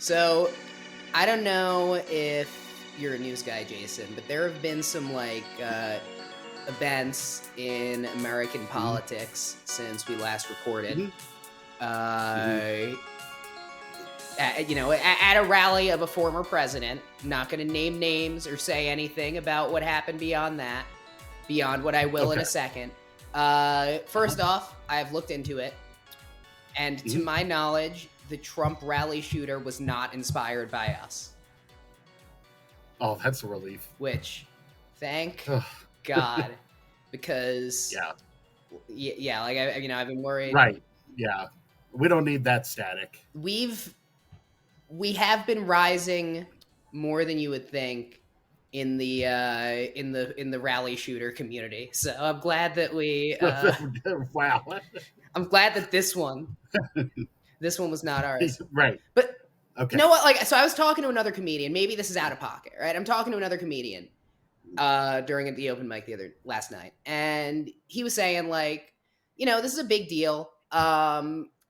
So, I don't know if you're a news guy, Jason, but there have been some events in American politics since we last recorded. At a rally of a former president. Not going to name names or say anything about what happened beyond that, beyond what I will in a second. First off, I've looked into it, and to my knowledge, the Trump rally shooter was not inspired by us. Oh, that's a relief. Which, thank God, because I've been worried. Right. Yeah. We don't need that static. We have been rising more than you would think in the rally shooter community. So I'm glad that we wow. I'm glad that this one was not ours. Right. But okay. You know what? So I was talking to another comedian. Maybe this is out of pocket, right? I'm talking to another comedian during the open mic last night, and he was saying this is a big deal.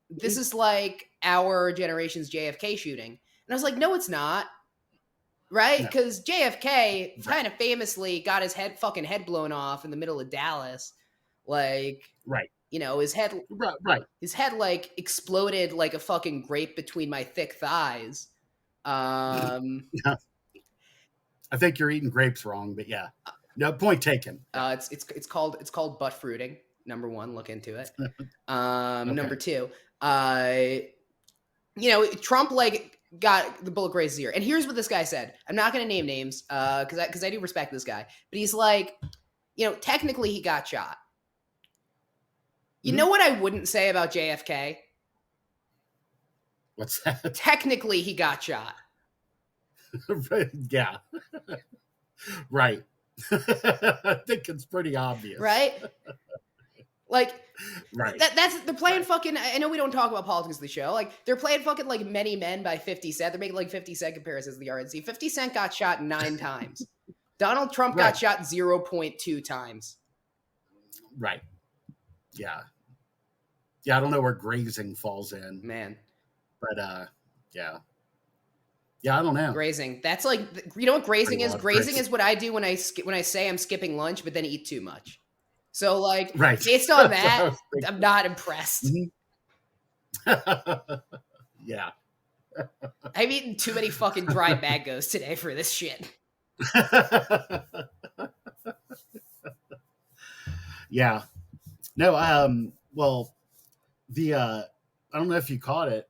This is like our generation's JFK shooting. And I was like, no, it's not. Right? Because JFK kind of famously got his head blown off in the middle of Dallas. Right. His head his head exploded like a fucking grape between my thick thighs. I think you're eating grapes wrong, but yeah. No, point taken. It's called butt fruiting. Number one, look into it. Okay. Number two, Trump got the bullet grazed his ear. And here's what this guy said. I'm not going to name names because I do respect this guy. But he's technically he got shot. You know what I wouldn't say about JFK? What's that? Technically he got shot. Yeah. Right. I think it's pretty obvious. Right? Right. They're playing right. Fucking. I know we don't talk about politics of the show. They're playing fucking Many Men by 50 Cent. They're making 50 Cent comparisons to the RNC. 50 Cent got shot 9 times. Donald Trump got shot 0.2 times. Right. Yeah. Yeah, I don't know where grazing falls in. Man. But yeah. Yeah, I don't know. Grazing. That's you know what grazing is? Grazing is what I do when I say I'm skipping lunch, but then eat too much. So, based on that, I'm not impressed. Yeah. I've eaten too many fucking dried mangoes today for this shit. Yeah. No, well, I don't know if you caught it.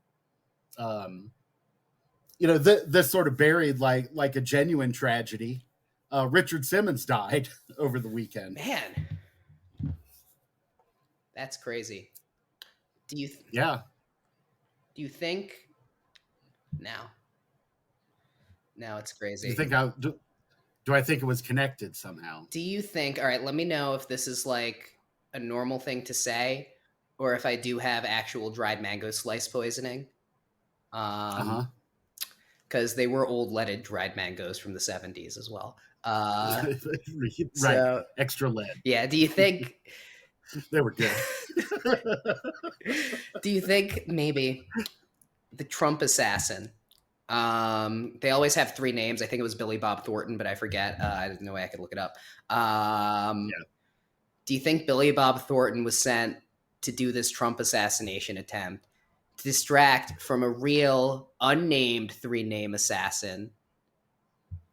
This sort of buried like a genuine tragedy. Richard Simmons died over the weekend. Man. That's crazy. Do you think? Now it's crazy. Do you think do I think it was connected somehow? Do you think? All right, let me know if this is a normal thing to say, or if I do have actual dried mango slice poisoning. Because they were old leaded dried mangoes from the 70s as well. Right, so, extra lead. Yeah. Do you think? They were good. Do you think maybe the Trump assassin? They always have 3 names. I think it was Billy Bob Thornton, but I forget. I didn't know I could look it up. Do you think Billy Bob Thornton was sent to do this Trump assassination attempt to distract from a real unnamed 3-name assassin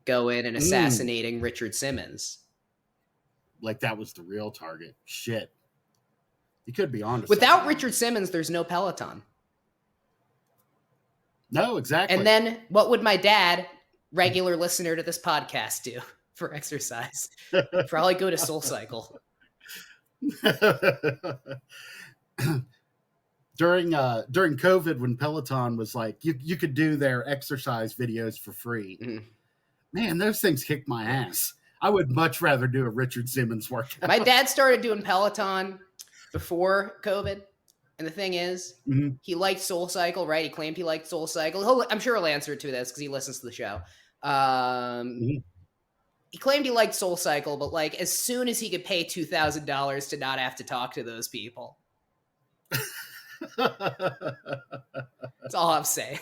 go in and assassinating Richard Simmons? That was the real target. Shit. You could be honest. Without Richard Simmons, there's no Peloton. No, exactly. And then what would my dad, regular listener to this podcast, do for exercise? Probably go to SoulCycle. During COVID, when Peloton was you could do their exercise videos for free. Man, those things kicked my ass. I would much rather do a Richard Simmons workout. My dad started doing Peloton before COVID. And the thing is, he liked SoulCycle, right? He claimed he liked SoulCycle. I'm sure he'll answer to this because he listens to the show. He claimed he liked SoulCycle, but as soon as he could pay $2,000 to not have to talk to those people. That's all I'm saying.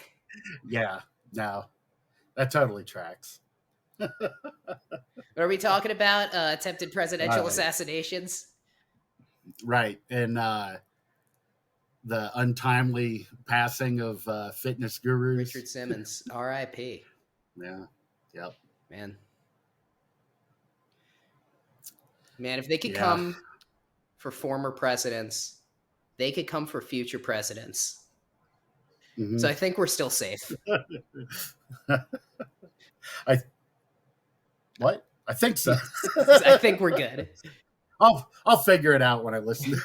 Yeah. No, that totally tracks. Are we talking about attempted presidential Right. assassinations? Right. And the untimely passing of fitness gurus. Richard Simmons, R.I.P. Yeah. Yep. Man, if they could Yeah. come for former presidents, they could come for future presidents. Mm-hmm. So I think we're still safe. What? I think so. I think we're good. I'll figure it out when I listen.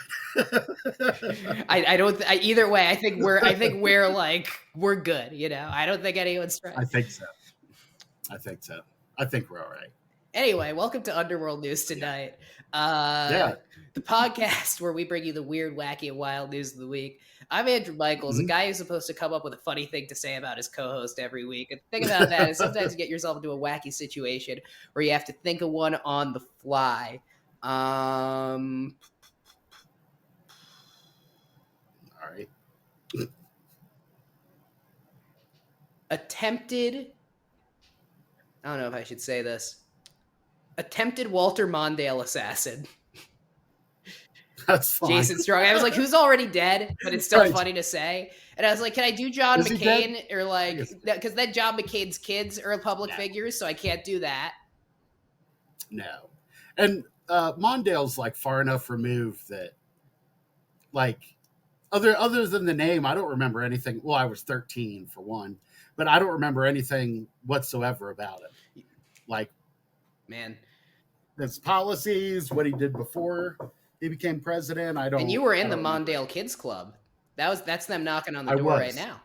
I don't. Either way, I think we're like we're good. You know, I don't think anyone's trying. I think so. I think we're all right. Anyway, welcome to Underworld News Tonight. The podcast where we bring you the weird, wacky, and wild news of the week. I'm Andrew Michaels, a guy who's supposed to come up with a funny thing to say about his co-host every week. And the thing about that is sometimes you get yourself into a wacky situation where you have to think of one on the fly. All right. Attempted, I don't know if I should say this, attempted Walter Mondale assassin. That's fine. Jason Strong. I was like, who's already dead? But it's still funny to say. And I was like, can I do John McCain? Or like, because then John McCain's kids are public figures, so I can't do that. No. And Mondale's like far enough removed that, like, other than the name, I don't remember anything. Well, I was 13 for one, but I don't remember anything whatsoever about it. Like, man, his policies, what he did before he became president. I don't. And you were in the Mondale Kids Club. That's them knocking on the door right now.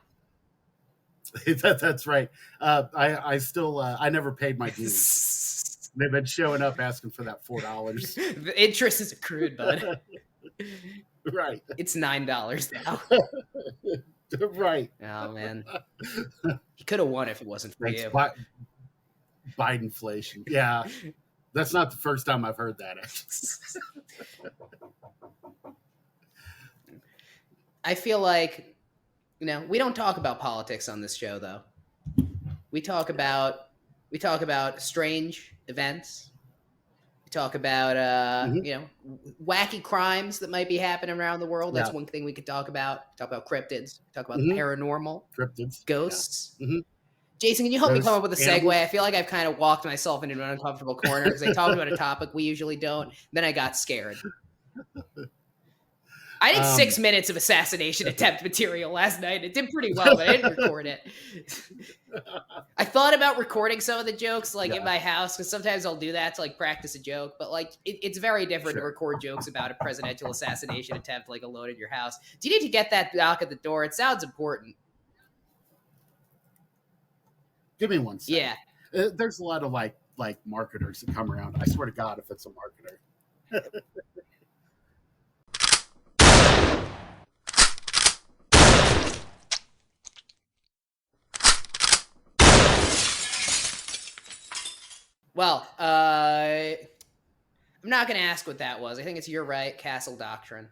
That's right. I still I never paid my dues. They've been showing up asking for that $4. The interest is accrued, bud. Right. It's $9 now. Right. Oh man, he could have won if it wasn't for you. Bidenflation. Yeah, that's not the first time I've heard that. I feel like, we don't talk about politics on this show, though. We talk about strange events. We talk about wacky crimes that might be happening around the world. That's one thing we could talk about. Talk about cryptids. Talk about the paranormal. Cryptids. Ghosts. Yeah. Mm-hmm. Jason, can you help me come up with a segue? I feel like I've kind of walked myself into an uncomfortable corner because I talked about a topic we usually don't. Then I got scared. I did 6 minutes of assassination attempt material last night. It did pretty well, but I didn't record it. I thought about recording some of the jokes in my house because sometimes I'll do that to practice a joke. But it's very different to record jokes about a presidential assassination attempt alone in your house. Do you need to get that knock at the door? It sounds important. Give me one second. Yeah. There's a lot of like marketers that come around. I swear to God, if it's a marketer. Well, I'm not going to ask what that was. I think it's You're Right, Castle Doctrine.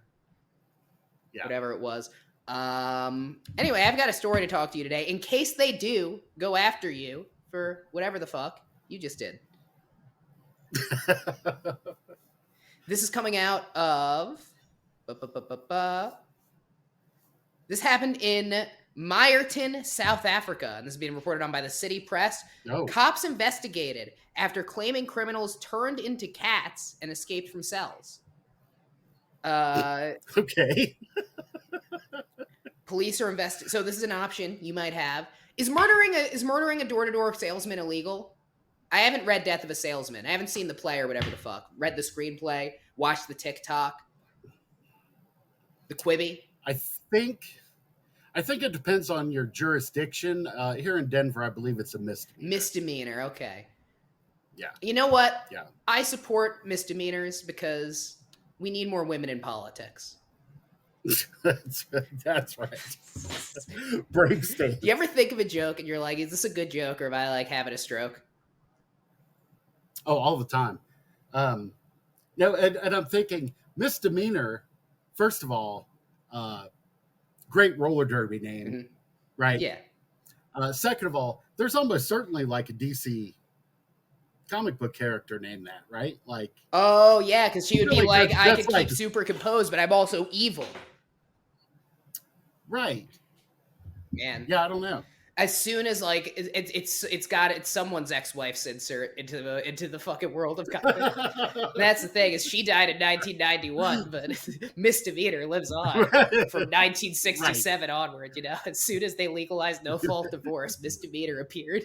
Yeah. Whatever it was. Anyway, I've got a story to talk to you today in case they do go after you for whatever the fuck you just did. This is coming out of... This happened in Meyerton, South Africa, and this is being reported on by the City Press. Oh. Cops investigated after claiming criminals turned into cats and escaped from cells. Okay. Police are investigating. So this is an option you might have. Is murdering a door-to-door salesman illegal? I haven't read Death of a Salesman. I haven't seen the play or whatever the fuck. Read the screenplay. Watched the TikTok. The Quibi. I think it depends on your jurisdiction. Here in Denver, I believe it's a misdemeanor. Misdemeanor, okay. Yeah. You know what? Yeah. I support misdemeanors because we need more women in politics. That's right. Brave state. Do you ever think of a joke and you're like, is this a good joke or am I having a stroke? Oh, all the time. No, and I'm thinking misdemeanor, first of all, great roller derby name, right? Yeah. Second of all, there's almost certainly like a DC comic book character named that, right? Like, oh yeah, because she would be like, I that's could keep super composed, but I'm also evil. Right. Man. Yeah, I don't know. As soon as like it's someone's ex-wife's insert into the fucking world of comics. That's the thing, is she died in 1991, but misdemeanor lives on from 1967 onward. You know, as soon as they legalized no fault divorce, misdemeanor appeared.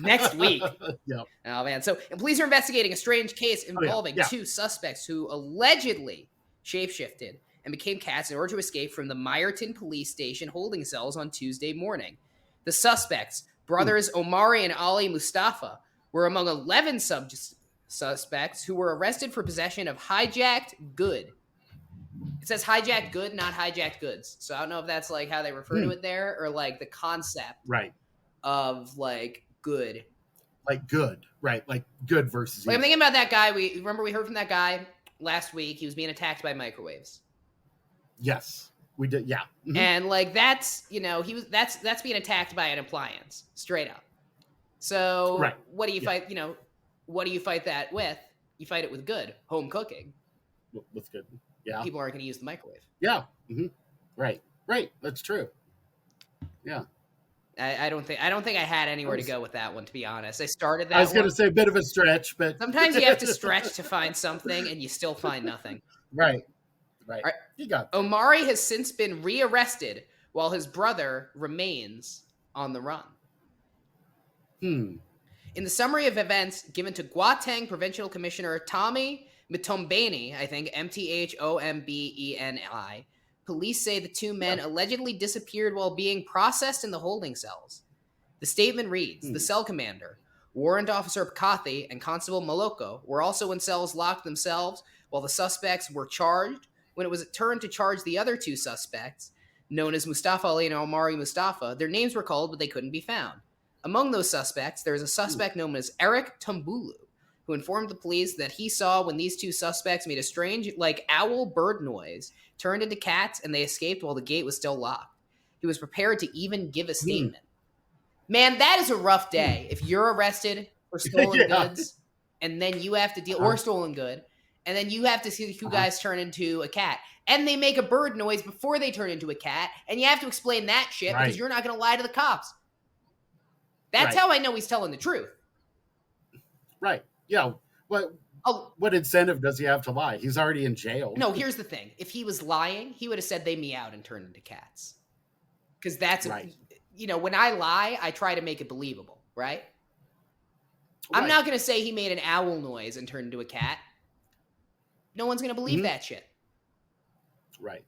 Next week. Yep. Oh man! So, and police are investigating a strange case involving two suspects who allegedly shapeshifted and became cats in order to escape from the Meyerton police station holding cells on Tuesday morning. The suspects, brothers Omari and Ali Mustafa, were among 11 suspects who were arrested for possession of hijacked good. It says hijacked good, not hijacked goods. So I don't know if that's like how they refer to it there, or like the concept of like good. Like good, right? Like good versus like, I'm thinking about that guy. We heard from that guy last week. He was being attacked by microwaves. Yes, we did. Yeah. Mm-hmm. And like that's, you know, that's being attacked by an appliance, straight up. So what do you fight? You know, what do you fight that with? You fight it with good home cooking. With good, yeah. People aren't going to use the microwave. Yeah. Mm-hmm. Right. That's true. Yeah. I don't think I had anywhere to go with that one, to be honest. I started that. I was going to say a bit of a stretch, but sometimes you have to stretch to find something, and you still find nothing. Right. You got that. Omari has since been rearrested, while his brother remains on the run. In the summary of events given to Gauteng Provincial Commissioner Tommy Mtombeni, I think Mtombeni, police say the two men allegedly disappeared while being processed in the holding cells. The statement reads, the cell commander, Warrant Officer Pakathi, and Constable Maloko were also in cells locked themselves while the suspects were charged. When it was turned to charge the other two suspects, known as Mustafa Ali and Omari Mustafa, their names were called, but they couldn't be found. Among those suspects, there is a suspect known as Eric Tumbulu, who informed the police that he saw when these two suspects made a strange, like owl bird noise, turned into cats, and they escaped while the gate was still locked. He was prepared to even give a statement. Man, that is a rough day. If you're arrested for stolen goods, and then you have to deal, or stolen good, and then you have to see the two guys turn into a cat, and they make a bird noise before they turn into a cat, and you have to explain that shit because you're not going to lie to the cops. That's how I know he's telling the truth. Right. Yeah. What incentive does he have to lie? He's already in jail. No, here's the thing. If he was lying, he would have said they meowed and turned into cats. Because that's, you know, when I lie, I try to make it believable, right? I'm not going to say he made an owl noise and turned into a cat. No one's going to believe that shit. Right.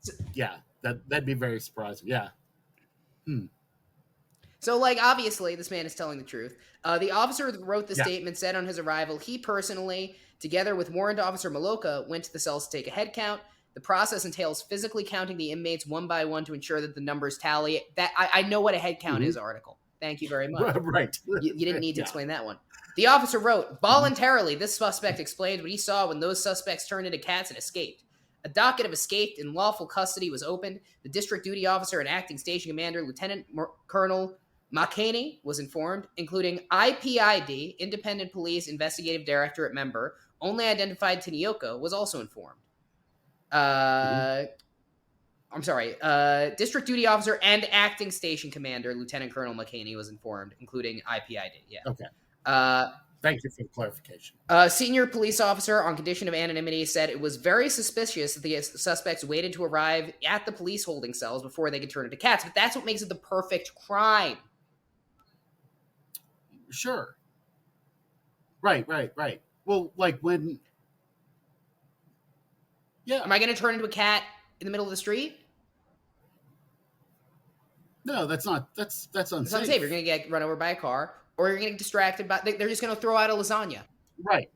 So, yeah, that'd be very surprising. Yeah. So, like, obviously, this man is telling the truth. The officer who wrote the statement said on his arrival, he personally, together with Warrant Officer Maloka, went to the cells to take a head count. The process entails physically counting the inmates one by one to ensure that the numbers tally. That I know what a head count is, article. Thank you very much. Right. You didn't need to explain that one. The officer wrote, voluntarily, this suspect explained what he saw when those suspects turned into cats and escaped. A docket of escaped in lawful custody was opened. The district duty officer and acting station commander, Lieutenant Colonel McCaney, was informed, including IPID, Independent Police Investigative Directorate member, only identified Tanioko, was also informed. District duty officer and acting station commander, Lieutenant Colonel McCaney, was informed, including IPID. Yeah. Okay. Thank you for the clarification. Senior police officer, on condition of anonymity, said it was very suspicious that the suspects waited to arrive at the police holding cells before they could turn into cats. But that's what makes it the perfect crime. Sure. Right. Well, like when... Yeah. Am I going to turn into a cat in the middle of the street? No, that's unsafe. That's unsafe. You're going to get run over by a car, or you're going to get distracted by... They're just going to throw out a lasagna. Right.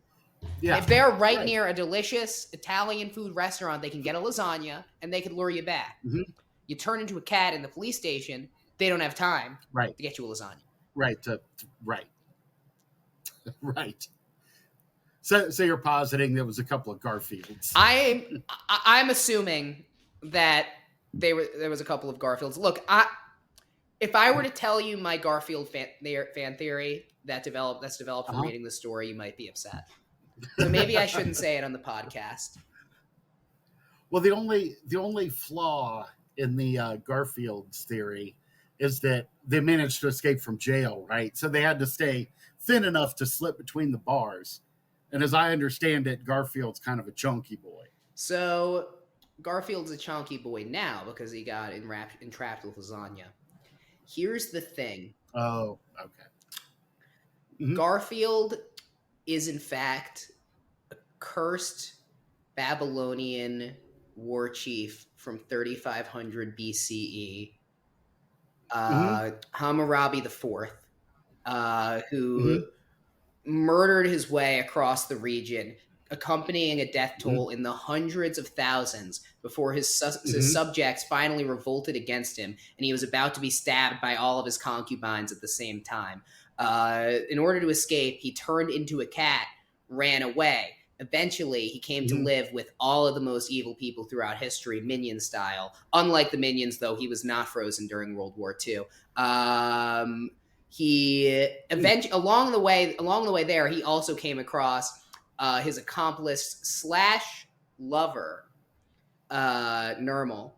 Yeah. If they're right near a delicious Italian food restaurant, they can get a lasagna, and they can lure you back. Mm-hmm. You turn into a cat in the police station, they don't have time to get you a lasagna. Right. Right. So you're positing there was a couple of Garfields. I'm assuming that there was a couple of Garfields. Look, If I were to tell you my Garfield fan theory that's developed from Uh-huh. reading the story, you might be upset. So maybe I shouldn't say it on the podcast. Well, the only flaw in the Garfield's theory is that they managed to escape from jail, right? So they had to stay thin enough to slip between the bars. And as I understand it, Garfield's kind of a chunky boy. So Garfield's a chunky boy now because he got entrapped with lasagna. Here's the thing. Oh, okay. Mhm. Garfield is in fact a cursed Babylonian war chief from 3500 BCE, Hammurabi IV, who murdered his way across the region, accompanying a death toll in the hundreds of thousands before his subjects finally revolted against him, and he was about to be stabbed by all of his concubines at the same time. In order to escape, he turned into a cat, ran away. Eventually, he came to live with all of the most evil people throughout history, minion style. Unlike the minions, though, he was not frozen during World War II. He eventually, along the way there, he also came across his accomplice / lover, Nermal.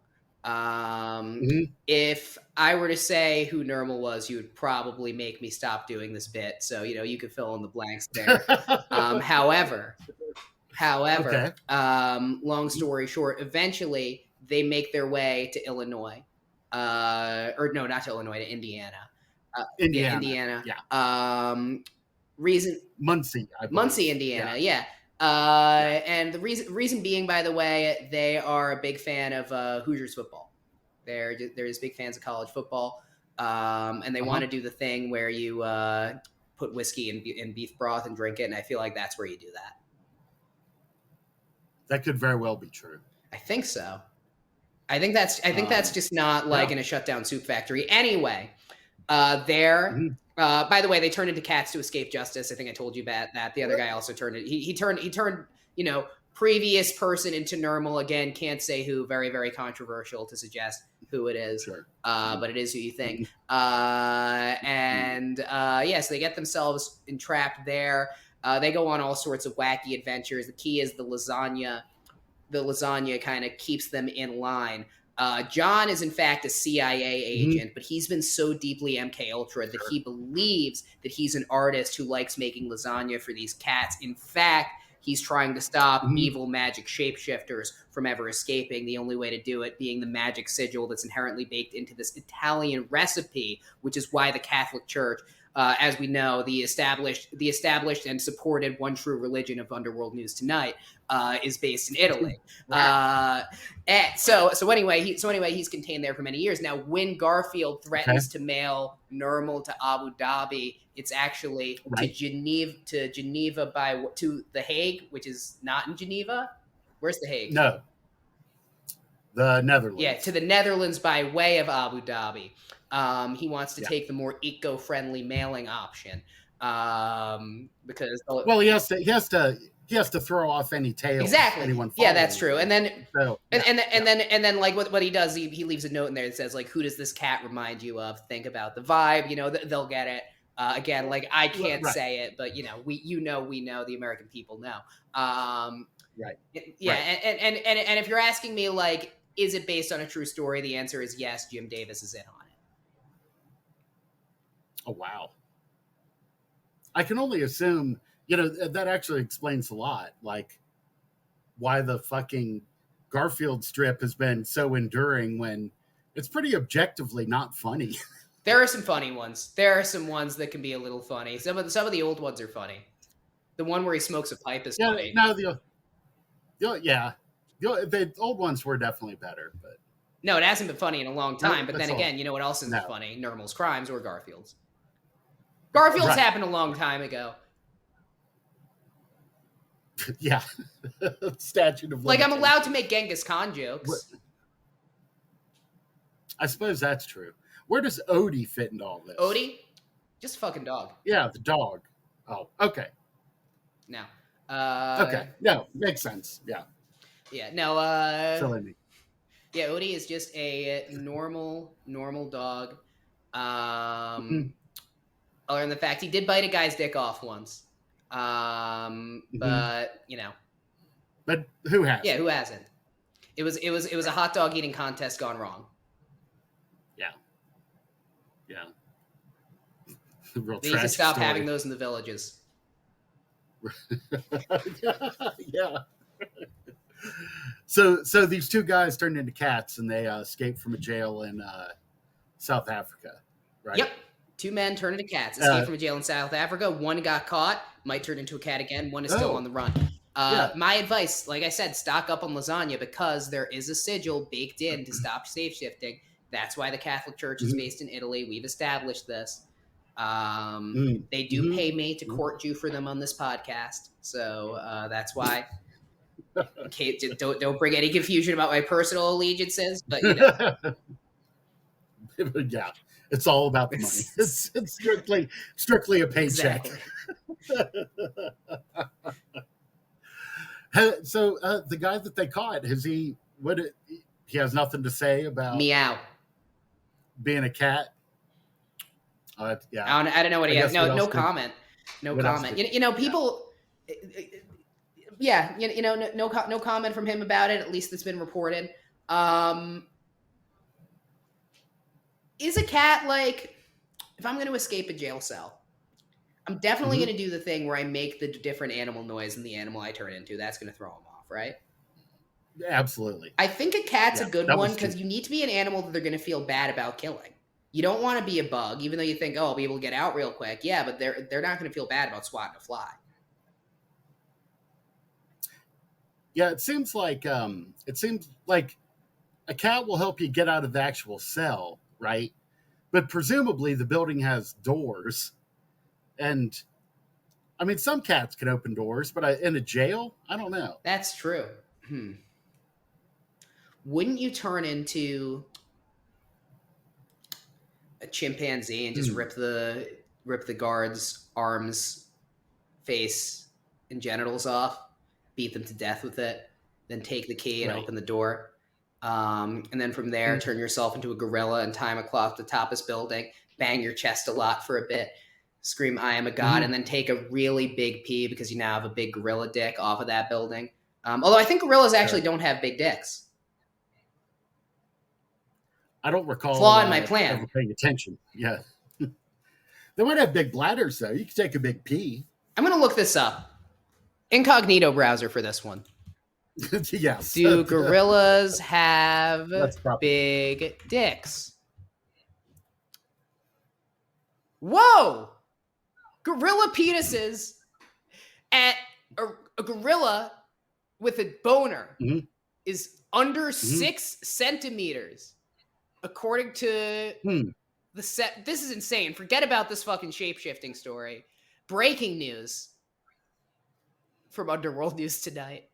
If I were to say who Nermal was, you would probably make me stop doing this bit. So you could fill in the blanks there. However, Okay. long story short, eventually they make their way to Illinois, or no, not to Illinois, to Indiana. Indiana. Yeah. Muncie, I believe. Muncie, Indiana. Yeah. And the reason being, by the way, they are a big fan of Hoosiers football. They're just big fans of college football, and they want to do the thing where you put whiskey in beef broth and drink it. And I feel like that's where you do that. That could very well be true. I think so. I think that's just not like in a shutdown soup factory. Anyway, by the way, they turned into cats to escape justice. I think I told you about that. The other guy also turned it. He turned previous person into Nermal. Again, can't say who. Very, very controversial to suggest who it is. Sure. But it is who you think. So they get themselves entrapped there. They go on all sorts of wacky adventures. The key is the lasagna. The lasagna kind of keeps them in line. John is in fact a CIA agent, but he's been so deeply MK Ultra that he believes that he's an artist who likes making lasagna for these cats. In fact, he's trying to stop evil magic shapeshifters from ever escaping. The only way to do it being the magic sigil that's inherently baked into this Italian recipe, which is why the Catholic Church, as we know, the established and supported one true religion of Underworld News Tonight, is based in Italy. So anyway, he's contained there for many years. Now, when Garfield threatens to mail Nermal to Abu Dhabi, it's actually to Geneva to The Hague, which is not in Geneva. Where's The Hague? No, the Netherlands. Yeah, to the Netherlands by way of Abu Dhabi. He wants to take the more eco-friendly mailing option because he has to throw off any tails. Exactly. Anyone yeah, that's true. And then and then like what he does, he leaves a note in there that says like, who does this cat remind you of? Think about the vibe. They'll get it. Again, like I can't say it, but we know the American people know. Right. Yeah. Right. And if you're asking me like, is it based on a true story? The answer is yes. Jim Davis is in on it. Oh wow. I can only assume. That actually explains a lot, like why the fucking Garfield strip has been so enduring when it's pretty objectively not funny. There are some funny ones. There are some ones that can be a little funny. Some of the old ones are funny. The one where he smokes a pipe is funny. No, the old ones were definitely better, but no, it hasn't been funny in a long time. But then again, you know what else isn't funny? Nermal's crimes or Garfield's. Garfield's happened a long time ago. Yeah. Statute of like I'm allowed to make Genghis Khan jokes. I suppose that's true. Where does Odie fit into all this? Odie? Just a fucking dog. Yeah, the dog. Oh, okay. No. Okay. No, makes sense. Yeah. Yeah, no, Silly me. Yeah, Odie is just a normal dog Other than the fact he did bite a guy's dick off once. But you know. But who hasn't? Yeah, who hasn't? It was a hot dog eating contest gone wrong. Yeah. Yeah. Real They need to tragic stop story. having those in the villages. Yeah. So these two guys turned into cats and they escaped from a jail in South Africa, right? Yep. 2 men turned into cats. Escaped from a jail in South Africa. One got caught. Might turn into a cat again. One is still on the run. My advice, like I said, stock up on lasagna because there is a sigil baked in to stop shape-shifting. That's why the Catholic Church is based in Italy. We've established this. They do pay me to court you for them on this podcast. So that's why. Okay, don't bring any confusion about my personal allegiances, but you know. Yeah, it's all about the money. It's strictly a paycheck. Exactly. So the guy that they caught, he has nothing to say about meow being a cat. Yeah, I don't know what he has. No comment. No comment. You know, people. Yeah, you know, no comment from him about it. At least that's been reported. Is a cat like? If I'm going to escape a jail cell, I'm definitely going to do the thing where I make the different animal noise and the animal I turn into. That's going to throw him off, right? Absolutely. I think a cat's a good one because you need to be an animal that they're going to feel bad about killing. You don't want to be a bug, even though you think, oh, I'll be able to get out real quick. Yeah, but they're not going to feel bad about swatting a fly. Yeah, it seems like a cat will help you get out of the actual cell, right? But presumably the building has doors, and I mean some cats can open doors, but in a jail, I don't know. That's true. Wouldn't you turn into a chimpanzee and just rip the guard's arms, face, and genitals off, beat them to death with it, then take the key and open the door, and then from there turn yourself into a gorilla and time a clock to the top of this building, bang your chest a lot for a bit, scream I am a god, and then take a really big pee because you now have a big gorilla dick off of that building. Although I think gorillas actually don't have big dicks. I don't recall flaw in my plan. Ever paying attention. Yeah. They might have big bladders, though. You can take a big pee. I'm going to look this up. Incognito browser for this one. Yes. Do gorillas have big dicks? Whoa! Gorilla penises at a gorilla with a boner is under 6 centimeters. According to the set, this is insane. Forget about this fucking shape-shifting story. Breaking news from Underworld News Tonight.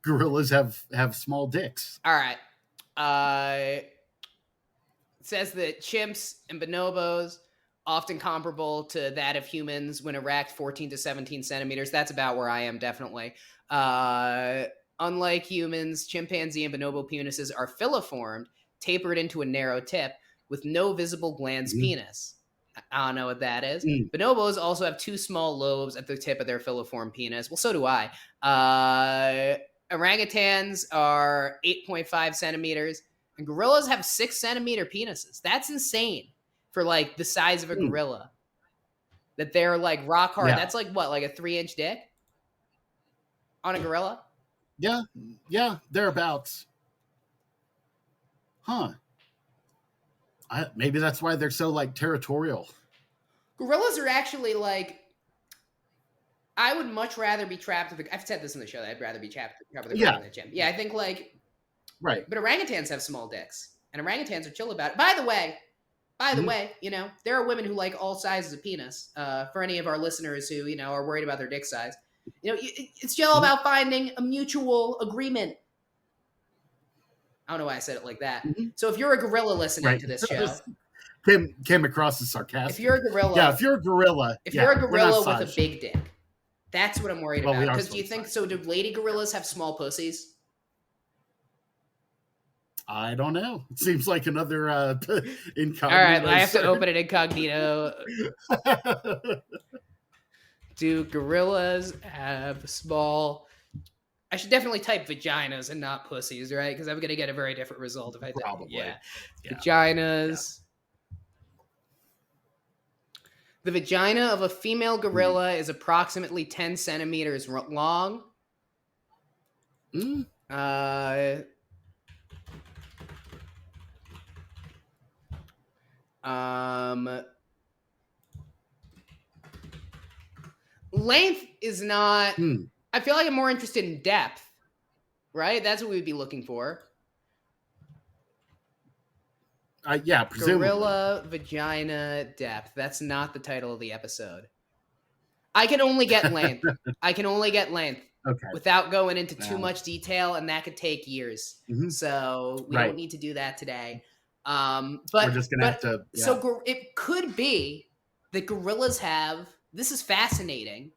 Gorillas have small dicks. All right. It says that chimps and bonobos, often comparable to that of humans when erect, 14 to 17 centimeters. That's about where I am, definitely. Unlike humans, chimpanzee and bonobo penises are filiformed, tapered into a narrow tip, with no visible glans penis. I don't know what that is. Bonobos also have 2 small lobes at the tip of their filiform penis. Well, so do I. Orangutans are 8.5 centimeters, and gorillas have 6 centimeter penises. That's insane for like the size of a gorilla. That they're like rock hard. Yeah. That's like what, like a 3-inch dick on a gorilla? Yeah, thereabouts. Huh. Maybe that's why they're so like territorial. Gorillas are actually like, I would much rather be trapped with I've said this in the show that I'd rather be trapped with a gorilla than a chimp. Yeah, I think like, right. But orangutans have small dicks, and orangutans are chill about it. By the way, you know, there are women who like all sizes of penis. For any of our listeners who, you know, are worried about their dick size, you know, it's all about finding a mutual agreement. I don't know why I said it like that. So if you're a gorilla listening to this show, came across as sarcastic. If you're a gorilla, you're a gorilla with a big dick, that's what I'm worried about. Because do you think so? Do lady gorillas have small pussies? I don't know. It seems like another incognito. All right, I have to open it incognito. Do gorillas have small? I should definitely type vaginas and not pussies, right? Because I'm gonna get a very different result if I Probably. Yeah. Yeah. Vaginas. The vagina of a female gorilla is approximately 10 centimeters long. Mm. Length is not. Hmm. I feel like I'm more interested in depth, right? That's what we'd be looking for. Yeah, presumably. Gorilla vagina depth. That's not the title of the episode. I can only get length. Okay. Without going into too much detail, and that could take years. Mm-hmm. So we don't need to do that today. But we're just gonna have to. Yeah. So it could be that gorillas have. This is fascinating.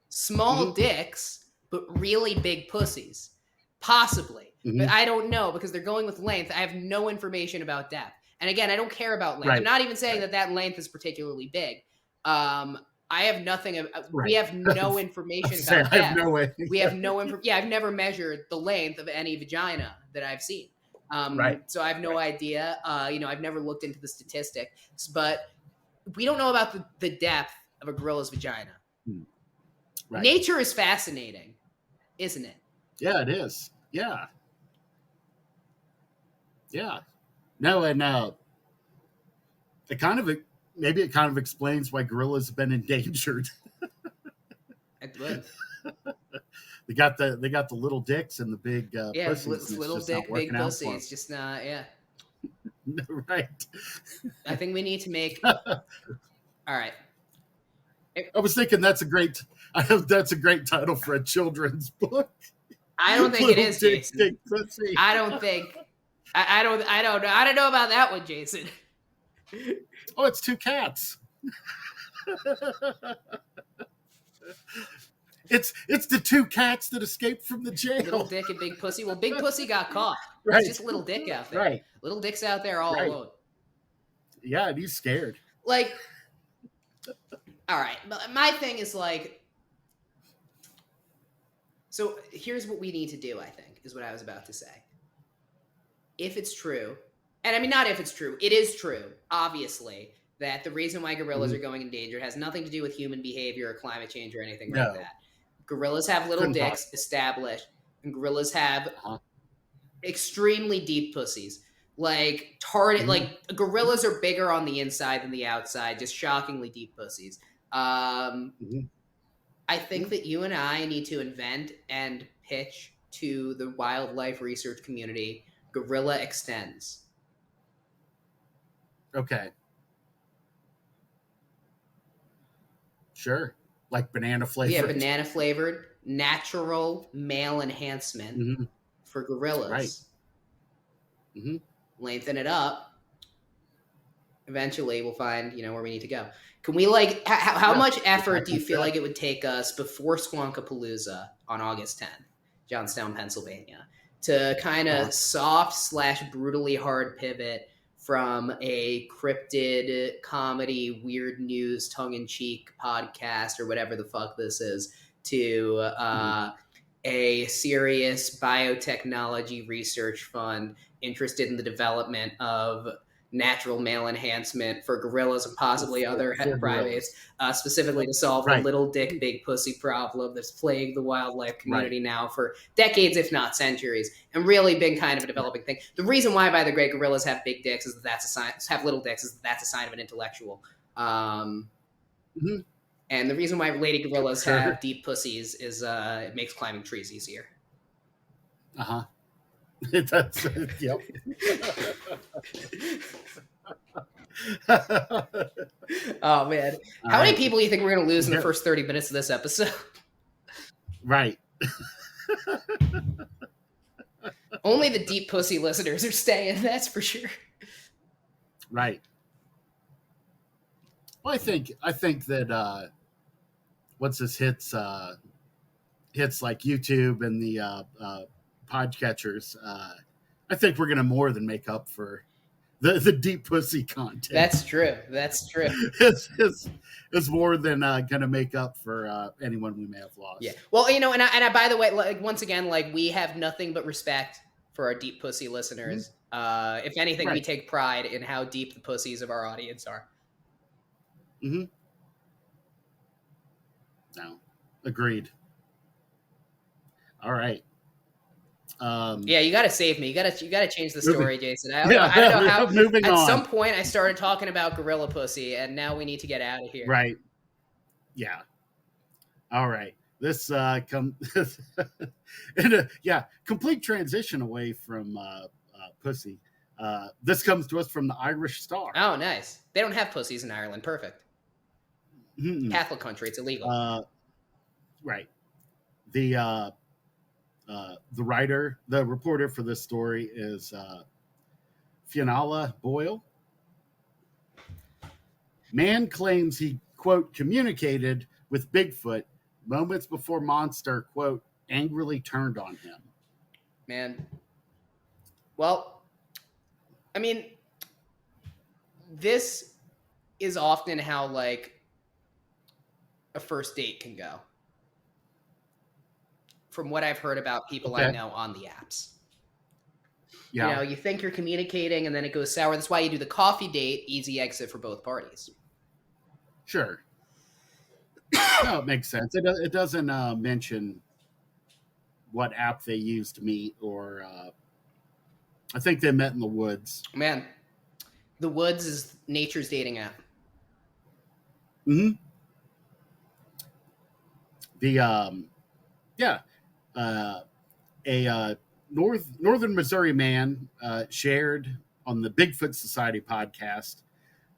Small dicks, but really big pussies. Possibly. But I don't know because they're going with length. I have no information about depth. And again, I don't care about length. Right. I'm not even saying that length is particularly big. I have nothing. We have no information about depth. I have no way. We have no information. Yeah, I've never measured the length of any vagina that I've seen. So I have no idea. I've never looked into the statistics, but we don't know about the depth of a gorilla's vagina. Right. Nature is fascinating, isn't it? Yeah, it is. Yeah. Yeah. No, and it kind of explains why gorillas have been endangered. It would. They got the little dicks and the big pussies. Little dick, big pussy. It's just not. Yeah. Right. I think we need to make. All right. I was thinking that's a great title for a children's book. I don't think it is, Jason. I don't think. I don't know. I don't know about that one, Jason. Oh, it's two cats. It's the two cats that escaped from the jail. Little dick and big pussy. Well, big pussy got caught. Right. It's just little dick out there. Right. Little dick's out there all alone. Yeah, and he's scared. Like, all right. My thing is like, so here's what we need to do, I think, is what I was about to say. If it's true, and I mean, not if it's true, it is true, obviously, that the reason why gorillas are going endangered has nothing to do with human behavior or climate change or anything like that. Gorillas have little dicks established, and gorillas have extremely deep pussies. Like, like, gorillas are bigger on the inside than the outside, just shockingly deep pussies. I think that you and I need to invent and pitch to the wildlife research community gorilla ExtenZe. Okay. Sure. Like banana flavored. Yeah, banana flavored, natural male enhancement for gorillas. Right. Lengthen it up. Eventually, we'll find, where we need to go. Can we, like, how much effort do you feel like it would take us before Squonkapalooza on August 10th, Johnstown, Pennsylvania, to kind of soft/brutally hard pivot from a cryptid comedy, weird news, tongue-in-cheek podcast or whatever the fuck this is to a serious biotechnology research fund interested in the development of natural male enhancement for gorillas and possibly other primates, specifically to solve the little dick, big pussy problem that's plagued the wildlife community now for decades, if not centuries, and really been kind of a developing thing. The reason why, by the way, gorillas have big dicks is that that's a sign. Have little dicks is that that's a sign of an intellectual. And the reason why lady gorillas have deep pussies is it makes climbing trees easier. That's yep. Oh man, how many people do you think we're going to lose in the first 30 minutes of this episode? Right. Only the deep pussy listeners are staying. That's for sure. Right. Well, I think that once this hits like YouTube and the podcatchers, I think we're gonna more than make up for the deep pussy content. That's true. That's true. It's more than gonna make up for anyone we may have lost. Yeah. Well, you know, and I by the way, like once again, like we have nothing but respect for our deep pussy listeners. If anything, we Right. take pride in how deep the pussies of our audience are. Mm-hmm. No, agreed. All right. Yeah, you got to save me. You got to change the story, Jason. I don't know how. Moving at on. some point, I started talking about gorilla pussy, and now we need to get out of here. Right. Yeah. All right. This complete transition away from pussy. This comes to us from the Irish Star. Oh, nice. They don't have pussies in Ireland. Perfect. Mm-mm. Catholic country. It's illegal. Right. The writer, the reporter for this story is Fionnala Boyle. Man claims he, quote, communicated with Bigfoot moments before monster, quote, angrily turned on him. Man. Well, I mean, this is often how, like, a first date can go. From what I've heard about people I know on the apps. Yeah. You know, you think you're communicating and then it goes sour. That's why you do the coffee date, easy exit for both parties. Sure. No, it makes sense. It doesn't mention what app they used to meet, or I think they met in the woods. Man, the woods is nature's dating app. Mm-hmm. A Northern Missouri man shared on the Bigfoot Society podcast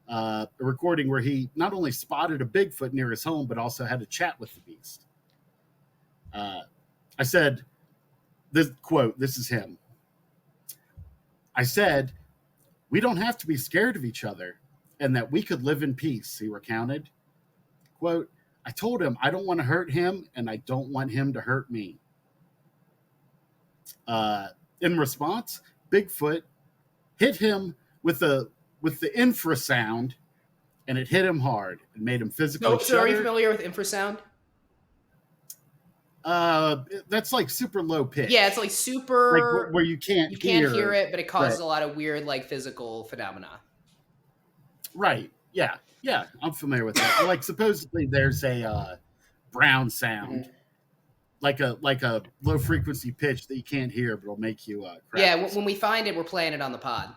a recording where he not only spotted a Bigfoot near his home, but also had a chat with the beast. I said, this quote, this is him. I said, we don't have to be scared of each other and that we could live in peace, he recounted. Quote, I told him I don't want to hurt him and I don't want him to hurt me. In response, Bigfoot hit him with the infrasound, and it hit him hard and made him physically shudder. So are you familiar with infrasound? That's like super low pitch. Yeah, it's like super like where you can't hear it, but it causes a lot of weird like physical phenomena. Right. Yeah. Yeah. I'm familiar with that. Like supposedly there's a brown sound. Mm-hmm. Like a low frequency pitch that you can't hear, but it'll make you crack. Yeah, when we find it, we're playing it on the pod.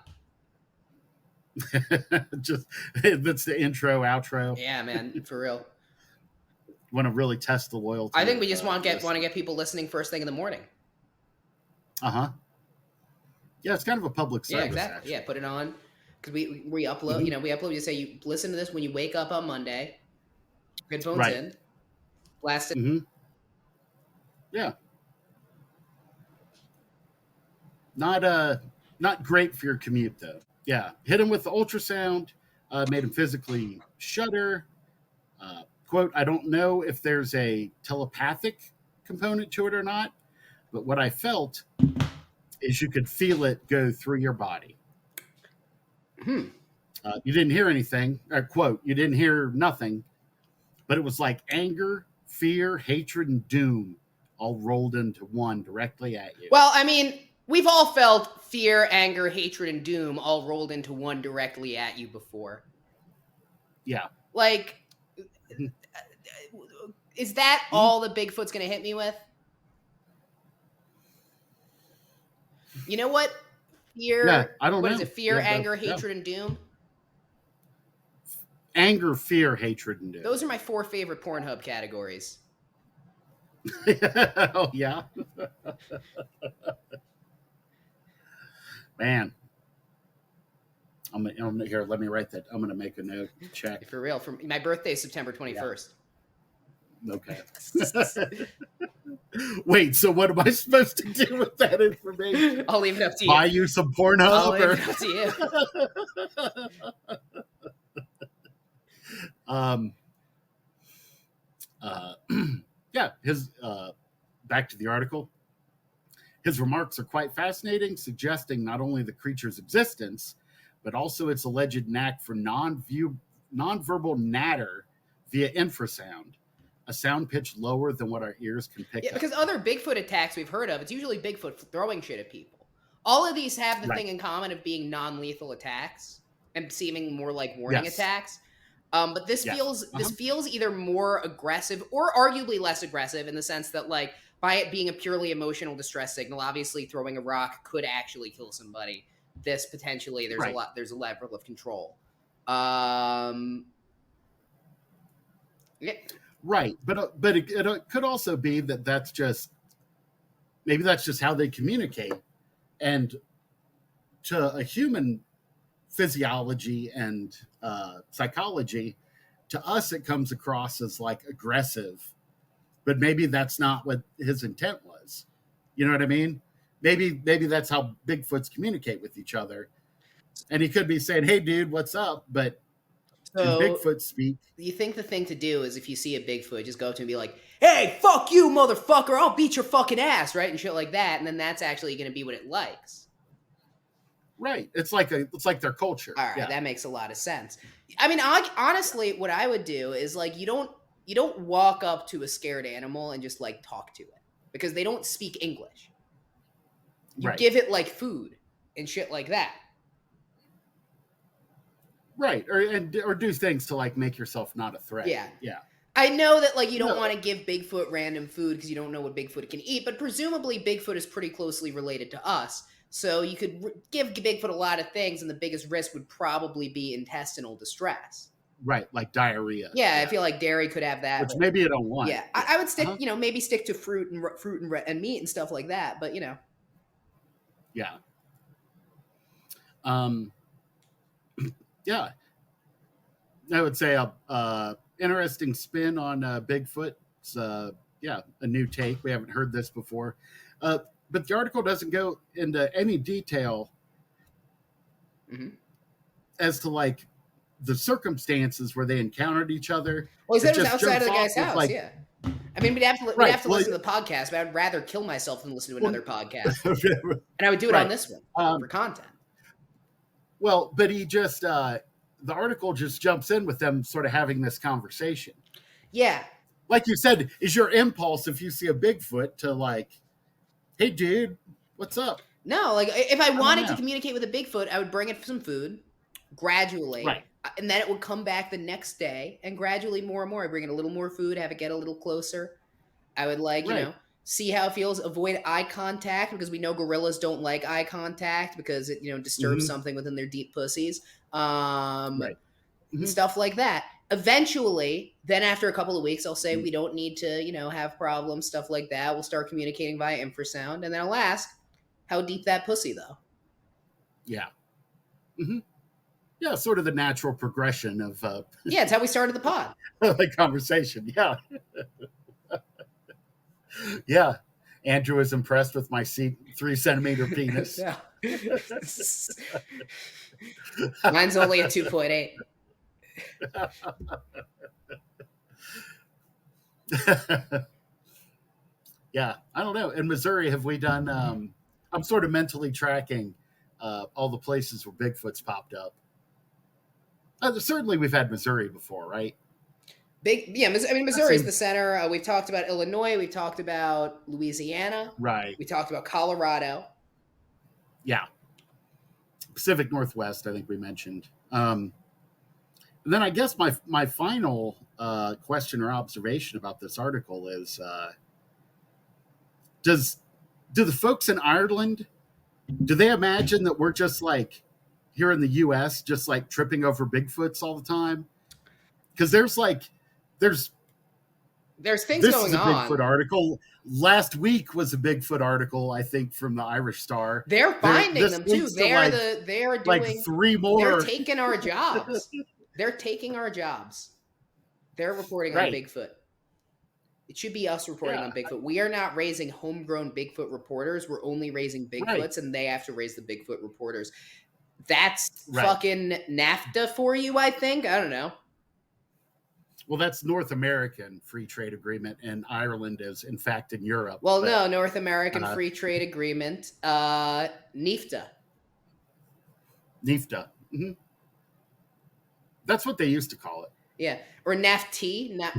Just that's the intro, outro. Yeah, man, for real. Want to really test the loyalty. I think we just want to get people listening first thing in the morning. Uh-huh. Yeah, it's kind of a public service. Yeah, exactly. Actually. Yeah, put it on because we upload. Mm-hmm. You know, we upload. You say you listen to this when you wake up on Monday. Headphones in. Blast it. Mm-hmm. Yeah. Not great for your commute though. Yeah. Hit him with the ultrasound, made him physically shudder. Quote, I don't know if there's a telepathic component to it or not, but what I felt is you could feel it go through your body. You didn't hear anything. Quote, you didn't hear nothing, but it was like anger, fear, hatred, and doom all rolled into one directly at you. Well, I mean, we've all felt fear, anger, hatred, and doom all rolled into one directly at you before. Yeah. Like, is that all the Bigfoot's going to hit me with? You know what? Fear. Yeah, I don't know. What is it? Fear, anger, hatred, and doom? Anger, fear, hatred, and doom. Those are my 4 favorite Pornhub categories. Oh, yeah? Man. I'm here, let me write that. I'm going to make a note. Check. For real. My birthday is September 21st. Yeah. Okay. Wait, so what am I supposed to do with that information? I'll leave it up to you. Buy you some Pornhub? I'll leave it up to you. Yeah, his back to the article. His remarks are quite fascinating, suggesting not only the creature's existence, but also its alleged knack for nonverbal natter via infrasound, a sound pitch lower than what our ears can pick Yeah, up. because other Bigfoot attacks we've heard of, it's usually Bigfoot throwing shit at people. All of these have the Right. thing in common of being non-lethal attacks and seeming more like warning Yes. attacks. But this Yes. feels either more aggressive or arguably less aggressive in the sense that, like, by it being a purely emotional distress signal, obviously throwing a rock could actually kill somebody. This potentially Right. there's a level of control. Yeah. Right. But it could also be that that's just how they communicate. And to a human physiology and psychology, to us it comes across as like aggressive, but maybe that's not what his intent was. You know what I mean? Maybe that's how Bigfoots communicate with each other, and he could be saying, "Hey, dude, what's up?" But in So Bigfoot speak, you think the thing to do is if you see a Bigfoot, just go up to him and be like, "Hey, fuck you, motherfucker! I'll beat your fucking ass," right? And shit like that, and then that's actually going to be what it likes. right? It's like their culture. All right, Yeah. that makes a lot of sense. I mean, honestly, what I would do is like you don't walk up to a scared animal and just like talk to it because they don't speak English. You Right. give it like food and shit like that. Right. Or do things to like make yourself not a threat. Yeah. Yeah. I know that like you don't No. want to give Bigfoot random food because you don't know what Bigfoot can eat, but presumably Bigfoot is pretty closely related to us. So you could give Bigfoot a lot of things, and the biggest risk would probably be intestinal distress. Right, like diarrhea. Yeah, I feel like dairy could have that. Which maybe you don't want. Yeah, I would stick, maybe stick to fruit and meat and stuff like that. But Yeah. Yeah. I would say a interesting spin on Bigfoot. It's a new take. We haven't heard this before. But the article doesn't go into any detail as to like the circumstances where they encountered each other. Well, he said it was outside of the guy's house. Like, yeah. I mean, we'd have to listen to the podcast, but I'd rather kill myself than listen to another podcast. And I would do it on this one for content. Well, but he just the article just jumps in with them sort of having this conversation. Yeah. Like you said, is your impulse if you see a Bigfoot to like, hey, dude, what's up? No, like if I wanted to communicate with a Bigfoot, I would bring it some food gradually. Right. And then it would come back the next day, and gradually more and more. I bring it a little more food, have it get a little closer. I would see how it feels, avoid eye contact because we know gorillas don't like eye contact because it, disturbs something within their deep pussies. Stuff like that. Eventually, then after a couple of weeks, I'll say we don't need to, have problems, stuff like that. We'll start communicating via infrasound, and then I'll ask, how deep that pussy though? Yeah. Yeah, sort of the natural progression of yeah, it's how we started the pod. The conversation. Yeah. Yeah. Andrew was impressed with my 3-centimeter penis. Yeah. Mine's only a 2.8. Yeah, I don't know. In Missouri, have we done I'm sort of mentally tracking all the places where Bigfoot's popped up. Certainly we've had Missouri before, right? Missouri is the center. We've talked about Illinois. We've talked about Louisiana. Right. We talked about Colorado. Yeah. Pacific Northwest, I think we mentioned. Then I guess my final question or observation about this article is, do the folks in Ireland, do they imagine that we're just like here in the U.S., just like tripping over Bigfoots all the time? Because there's things going on. Bigfoot article. Last week was a Bigfoot article, I think, from the Irish Star. They're finding them too. They're doing like 3 more. They're taking our jobs. They're taking our jobs. They're reporting on Bigfoot. It should be us reporting on Bigfoot. We are not raising homegrown Bigfoot reporters. We're only raising Bigfoots, and they have to raise the Bigfoot reporters. That's fucking NAFTA for you, I think. I don't know. Well, that's North American free trade agreement, and Ireland is, in fact, in Europe. Well, But no, North American Free Trade Agreement, NIFTA. NIFTA. That's what they used to call it. Yeah, or NAFT, Now,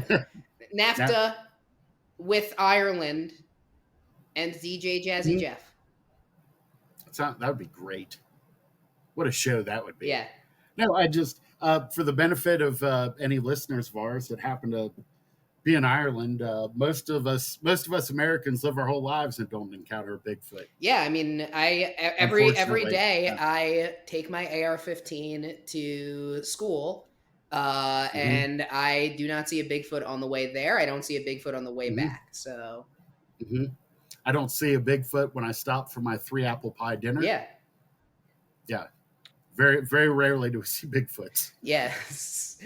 NAFTA with Ireland and DJ Jazzy Jeff. that would be great. What a show that would be. Yeah. No, I just, for the benefit of any listeners of ours that happen to be in Ireland, most of us Americans live our whole lives and don't encounter a Bigfoot. Yeah, I mean, every day I take my AR-15 to school, and I do not see a Bigfoot on the way there. I don't see a Bigfoot on the way back. So, I don't see a Bigfoot when I stop for my 3 apple pie dinner. Yeah. Very, very rarely do we see Bigfoots. Yes.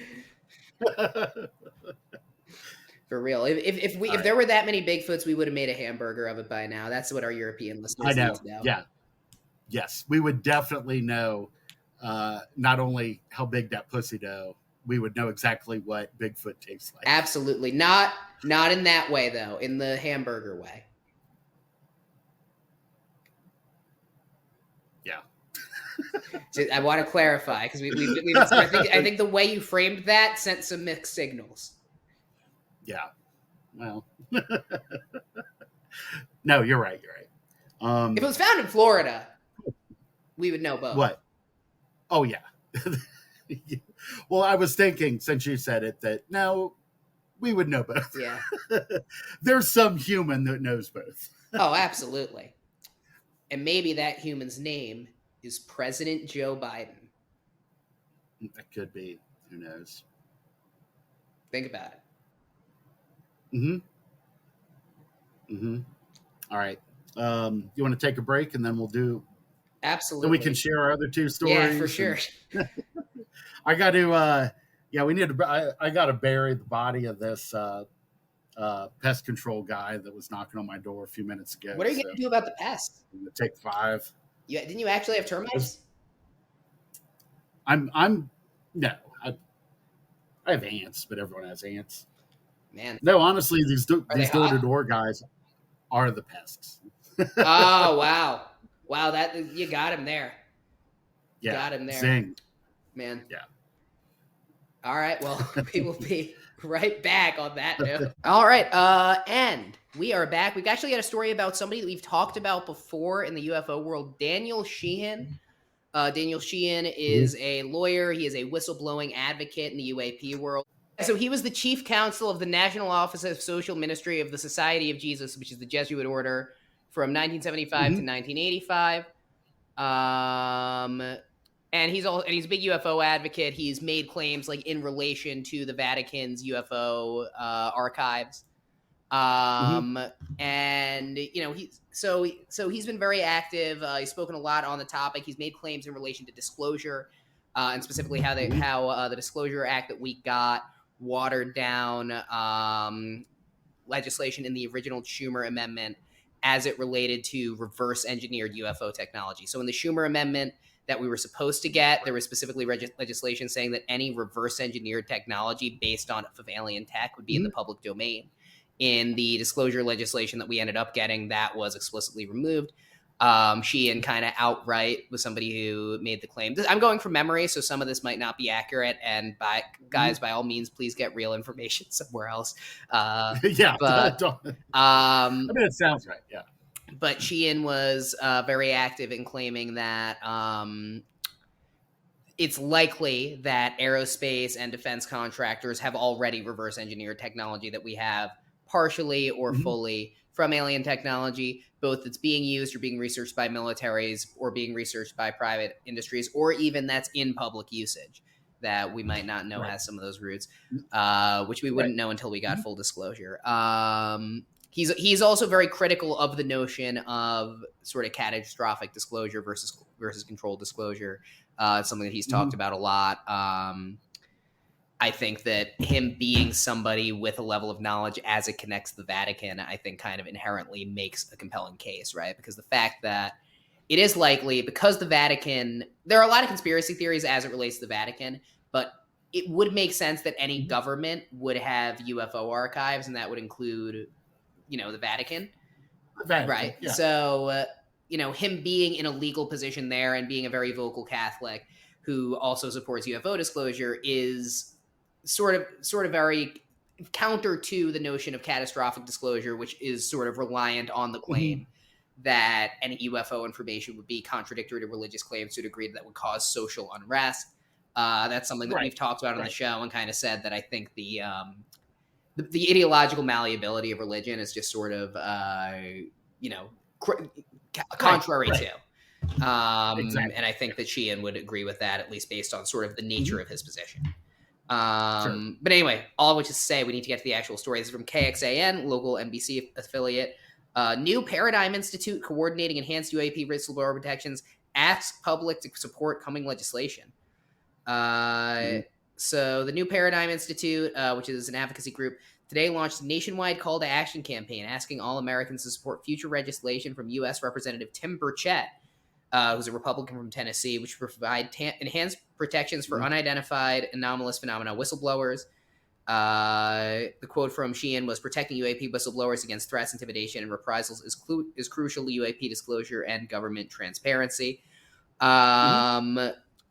For real. If there were that many Bigfoots, we would have made a hamburger of it by now. That's what our European listeners need to know. Yeah. Yes. We would definitely know not only how big that pussy dough, we would know exactly what Bigfoot tastes like. Absolutely. Not in that way, though. In the hamburger way. Yeah. I want to clarify because I think the way you framed that sent some mixed signals. Yeah. Well, no, you're right. If it was found in Florida, we would know both. What? Oh, yeah. Well, I was thinking, since you said it, that no, we would know both. Yeah. There's some human that knows both. Oh, absolutely. And maybe that human's name is President Joe Biden. That could be. Who knows? Think about it. All right. You want to take a break and then we'll do. Absolutely. Then we can share our other 2 stories. Yeah, for sure. I got to. We need to. I got to bury the body of this pest control guy that was knocking on my door a few minutes ago. What are you going to do about the pests? I'm going to take 5. Didn't you actually have termites? No. I have ants, but everyone has ants. Man. No, honestly, these door-to-door guys are the pests. Oh, wow. Wow, that you got him there. Yeah. Got him there. Zing. Man. Yeah. All right, well, we will be right back on that note. All right, and we are back. We've actually got a story about somebody that we've talked about before in the UFO world, Daniel Sheehan. Daniel Sheehan is a lawyer. He is a whistleblowing advocate in the UAP world. So he was the chief counsel of the National Office of Social Ministry of the Society of Jesus, which is the Jesuit order, from 1975 to 1985. And he's a big UFO advocate. He's made claims like in relation to the Vatican's UFO archives. And he's been very active. He's spoken a lot on the topic. He's made claims in relation to disclosure, and specifically how the Disclosure Act that we got watered down legislation in the original Schumer amendment as it related to reverse engineered UFO technology. So in the Schumer amendment that we were supposed to get, there was specifically legislation saying that any reverse engineered technology based on alien tech would be in the public domain. In the disclosure legislation that we ended up getting, that was explicitly removed. Sheehan kind of outright was somebody who made the claim. I'm going from memory, so some of this might not be accurate. And by all means, please get real information somewhere else. Yeah, but I mean, it sounds right. Yeah, but Sheehan was very active in claiming that it's likely that aerospace and defense contractors have already reverse engineered technology that we have partially or fully from alien technology, both that's being used or being researched by militaries or being researched by private industries, or even that's in public usage that we might not know has some of those roots, which we wouldn't know until we got full disclosure. He's also very critical of the notion of sort of catastrophic disclosure versus controlled disclosure. It's something that he's talked about a lot. I think that him being somebody with a level of knowledge as it connects to the Vatican, I think kind of inherently makes a compelling case, right? Because the fact that it is likely, because the Vatican, there are a lot of conspiracy theories as it relates to the Vatican, but it would make sense that any government would have UFO archives, and that would include, the Vatican. Right. Yeah. So, him being in a legal position there and being a very vocal Catholic who also supports UFO disclosure is sort of very counter to the notion of catastrophic disclosure, which is sort of reliant on the claim that any UFO information would be contradictory to religious claims to a degree that would cause social unrest. That's something that we've talked about on the show and kind of said that I think the ideological malleability of religion is just sort of, contrary to. Exactly. And I think that Sheehan would agree with that, at least based on sort of the nature of his position. Sure. But anyway, all of which is to say, we need to get to the actual story. This is from KXAN, local NBC affiliate. New Paradigm Institute coordinating enhanced UAP whistleblower protections, asks public to support coming legislation. So the New Paradigm Institute, which is an advocacy group, today launched a nationwide call to action campaign asking all Americans to support future legislation from U.S. Representative Tim Burchett, who's a Republican from Tennessee, which would provide enhanced protections for unidentified anomalous phenomena whistleblowers. The quote from Sheehan was, "Protecting UAP whistleblowers against threats, intimidation, and reprisals is crucial to UAP disclosure and government transparency."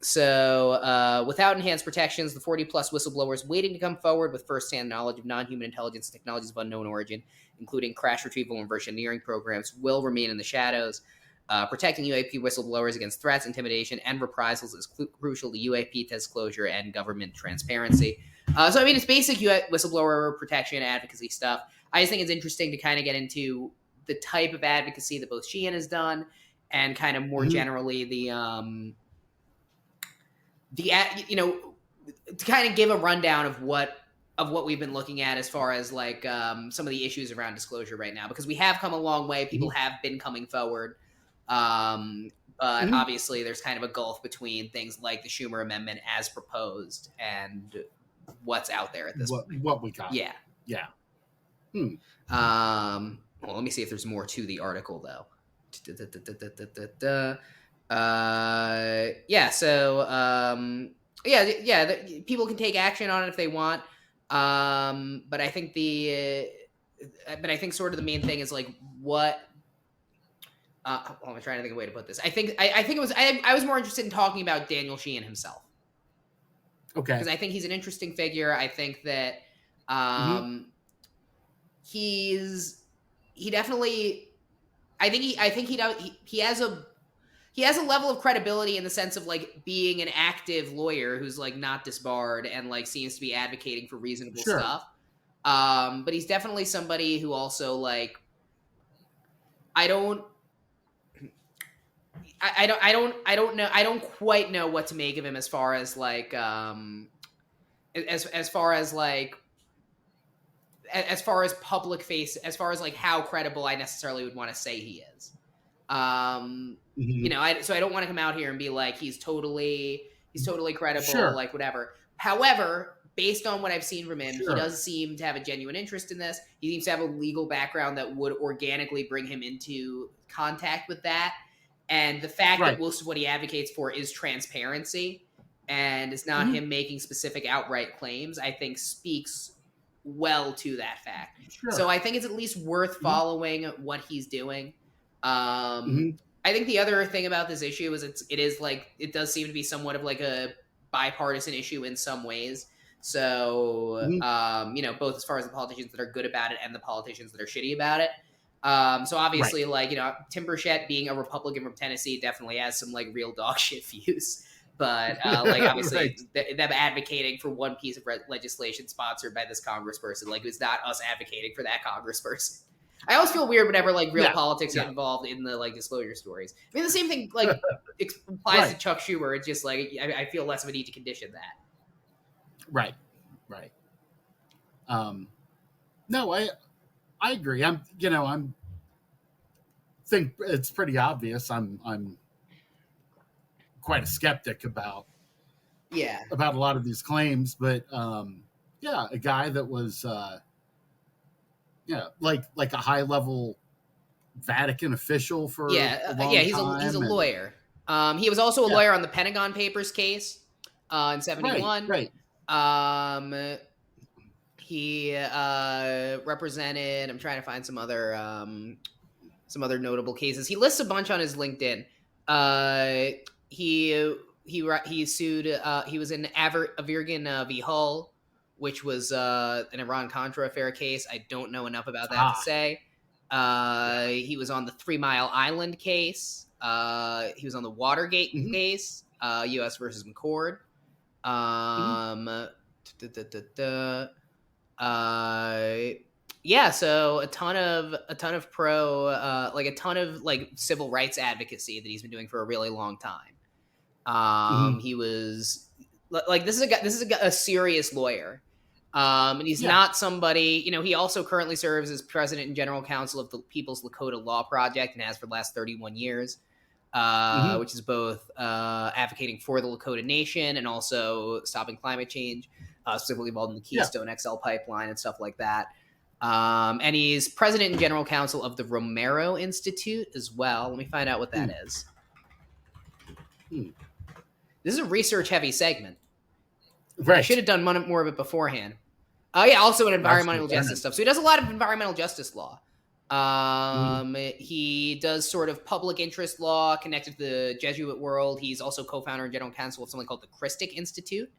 So without enhanced protections, the 40-plus whistleblowers waiting to come forward with first-hand knowledge of non-human intelligence and technologies of unknown origin, including crash retrieval and reverse engineering programs, will remain in the shadows. Protecting UAP whistleblowers against threats, intimidation, and reprisals is crucial to UAP disclosure and government transparency. So, I mean, it's basic whistleblower protection advocacy stuff. I just think it's interesting to kind of get into the type of advocacy that both Sheehan has done and kind of more generally to kind of give a rundown of what we've been looking at as far as like some of the issues around disclosure right now, because we have come a long way. People have been coming forward. But obviously there's kind of a gulf between things like the Schumer Amendment as proposed and what's out there at this point. What we got. Yeah. Well, let me see if there's more to the article though. People can take action on it if they want. But I think sort of the main thing is like what. I'm trying to think of a way to put this. I think it was. I was more interested in talking about Daniel Sheehan himself. Okay. Because I think he's an interesting figure. I think that he definitely. I think he has a level of credibility in the sense of like being an active lawyer who's like not disbarred and like seems to be advocating for reasonable stuff. But he's definitely somebody who also like I don't know. I don't quite know what to make of him as far as like as far as public face, as far as like how credible I necessarily would want to say he is. So I don't want to come out here and be like he's totally credible, like whatever. However, based on what I've seen from him, he does seem to have a genuine interest in this. He seems to have a legal background that would organically bring him into contact with that. And the fact that most of what he advocates for is transparency and it's not him making specific outright claims, I think speaks well to that fact. So I think it's at least worth following what he's doing. I think the other thing about this issue is it does seem to be somewhat of like a bipartisan issue in some ways. So, both as far as the politicians that are good about it and the politicians that are shitty about it. So obviously, Tim Burchett being a Republican from Tennessee definitely has some like real dog shit views. But obviously, them advocating for one piece of legislation sponsored by this congressperson, like it's not us advocating for that congressperson. I always feel weird whenever like real politics get involved in the like disclosure stories. I mean, the same thing like applies to Chuck Schumer. It's just like I feel less of a need to condition that. Right. No, I agree. I think it's pretty obvious. I'm quite a skeptic about a lot of these claims, but a guy that was like a high level Vatican official for a long time. He's a lawyer. He was also a lawyer on the Pentagon Papers case in 1971. Right. He represented. I'm trying to find some other notable cases. He lists a bunch on his LinkedIn. He sued. He was in Avirgan v. Hull, which was an Iran-Contra affair case. I don't know enough about that to say. He was on the 3 Mile Island case. He was on the Watergate case, U.S. versus McCord. Yeah, so a ton of pro, like a ton of like civil rights advocacy that he's been doing for a really long time. He was like, this is a serious lawyer. And he's not somebody, he also currently serves as president and general counsel of the People's Lakota Law Project and has for the last 31 years, which is both advocating for the Lakota Nation and also stopping climate change, specifically involved in the Keystone XL pipeline and stuff like that. And he's president and general counsel of the Romero Institute as well. Let me find out what that is. This is a research-heavy segment. Right. I should have done more of it beforehand. Yeah, also in environmental justice stuff. So he does a lot of environmental justice law. He does sort of public interest law connected to the Jesuit world. He's also co-founder and general counsel of something called the Christic Institute,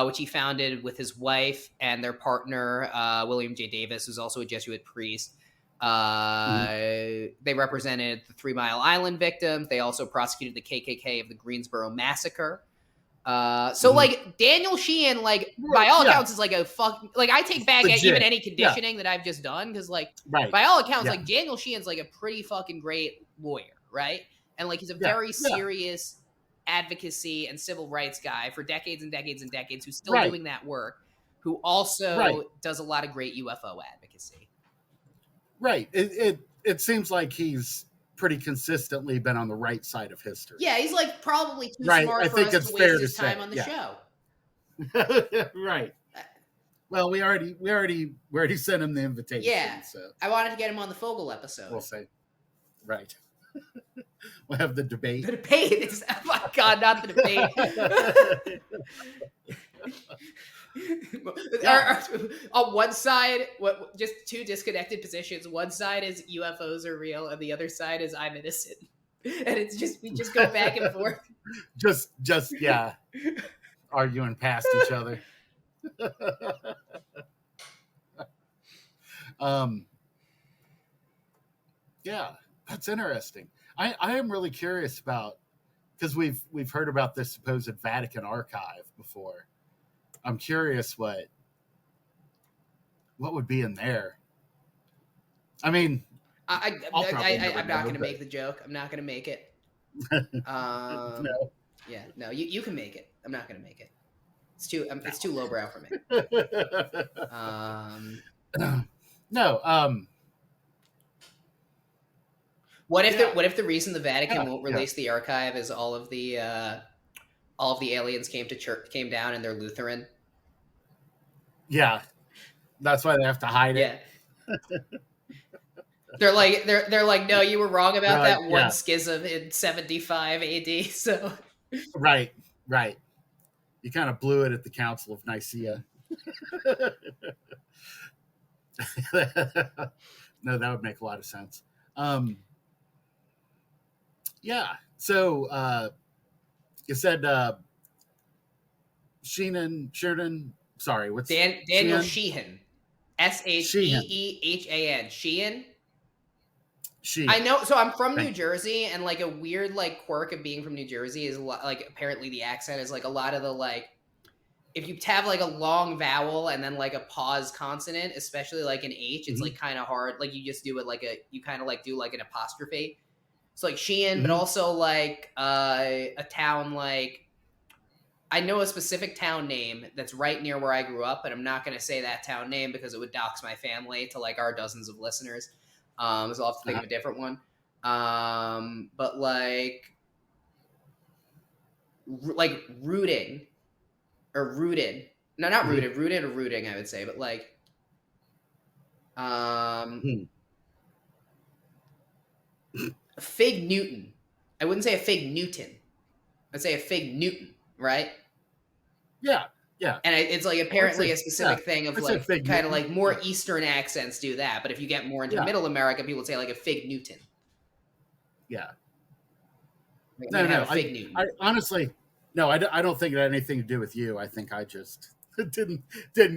which he founded with his wife and their partner, William J. Davis, who's also a Jesuit priest. They represented the 3 Mile Island victims. They also prosecuted the KKK of the Greensboro Massacre. Like Daniel Sheehan, like by all accounts, is like a like I take back even any conditioning that I've just done because like by all accounts, like Daniel Sheehan's like a pretty fucking great lawyer, right? And like he's a very serious advocacy and civil rights guy for decades and decades and decades who's still doing that work, who also does a lot of great UFO advocacy. Right. It seems like he's pretty consistently been on the right side of history. Yeah, he's like probably too smart for us to waste his time on the show. Right. Well, we already sent him the invitation. Yeah. So I wanted to get him on the Fogel episode. We'll say. Right. We'll have the debate. The debate is, oh my God, not the debate. On one side, just two disconnected positions. One side is UFOs are real, and the other side is I'm innocent. And it's just we just go back and forth. just arguing past each other. Yeah, that's interesting. I am really curious about, because we've heard about this supposed Vatican archive before. I'm curious what would be in there. I mean, I'm not going to make the joke. I'm not going to make it. No. Yeah, no, you can make it. I'm not going to make it. It's too lowbrow for me. No. What if the reason the Vatican won't release the archive is all of the aliens came down and they're Lutheran? Yeah, that's why they have to hide it. Yeah. They're like, no, you were wrong about that one schism in 75 AD. So, right. You kind of blew it at the Council of Nicaea. No, that would make a lot of sense. Yeah. So you said Sheehan. Sorry, what's Daniel Sheehan? Sheehan. Sheehan. I know. So I'm from New Jersey, and like a weird like quirk of being from New Jersey is like apparently the accent is like a lot of the like if you have like a long vowel and then like a pause consonant, especially like an H, it's like kind of hard. Like you just do it like you kind of like do like an apostrophe. So like Sheehan, but also like a town like. I know a specific town name that's right near where I grew up, but I'm not going to say that town name because it would dox my family to like our dozens of listeners. So I'll have to think of a different one. But like rooting or rooted. No, not rooted. Rooted or rooting, I would say. But like Fig Newton. I wouldn't say a Fig Newton. I'd say a Fig Newton, right? Yeah. Yeah. And it's like apparently a specific thing of like kind of like more Yeah. Eastern accents do that. But if you get more into Yeah. Middle America, people would say like a Fig Newton. Yeah. Like, No, no. Fig Newton. I honestly, no, I don't think it had anything to do with you. I think I just didn't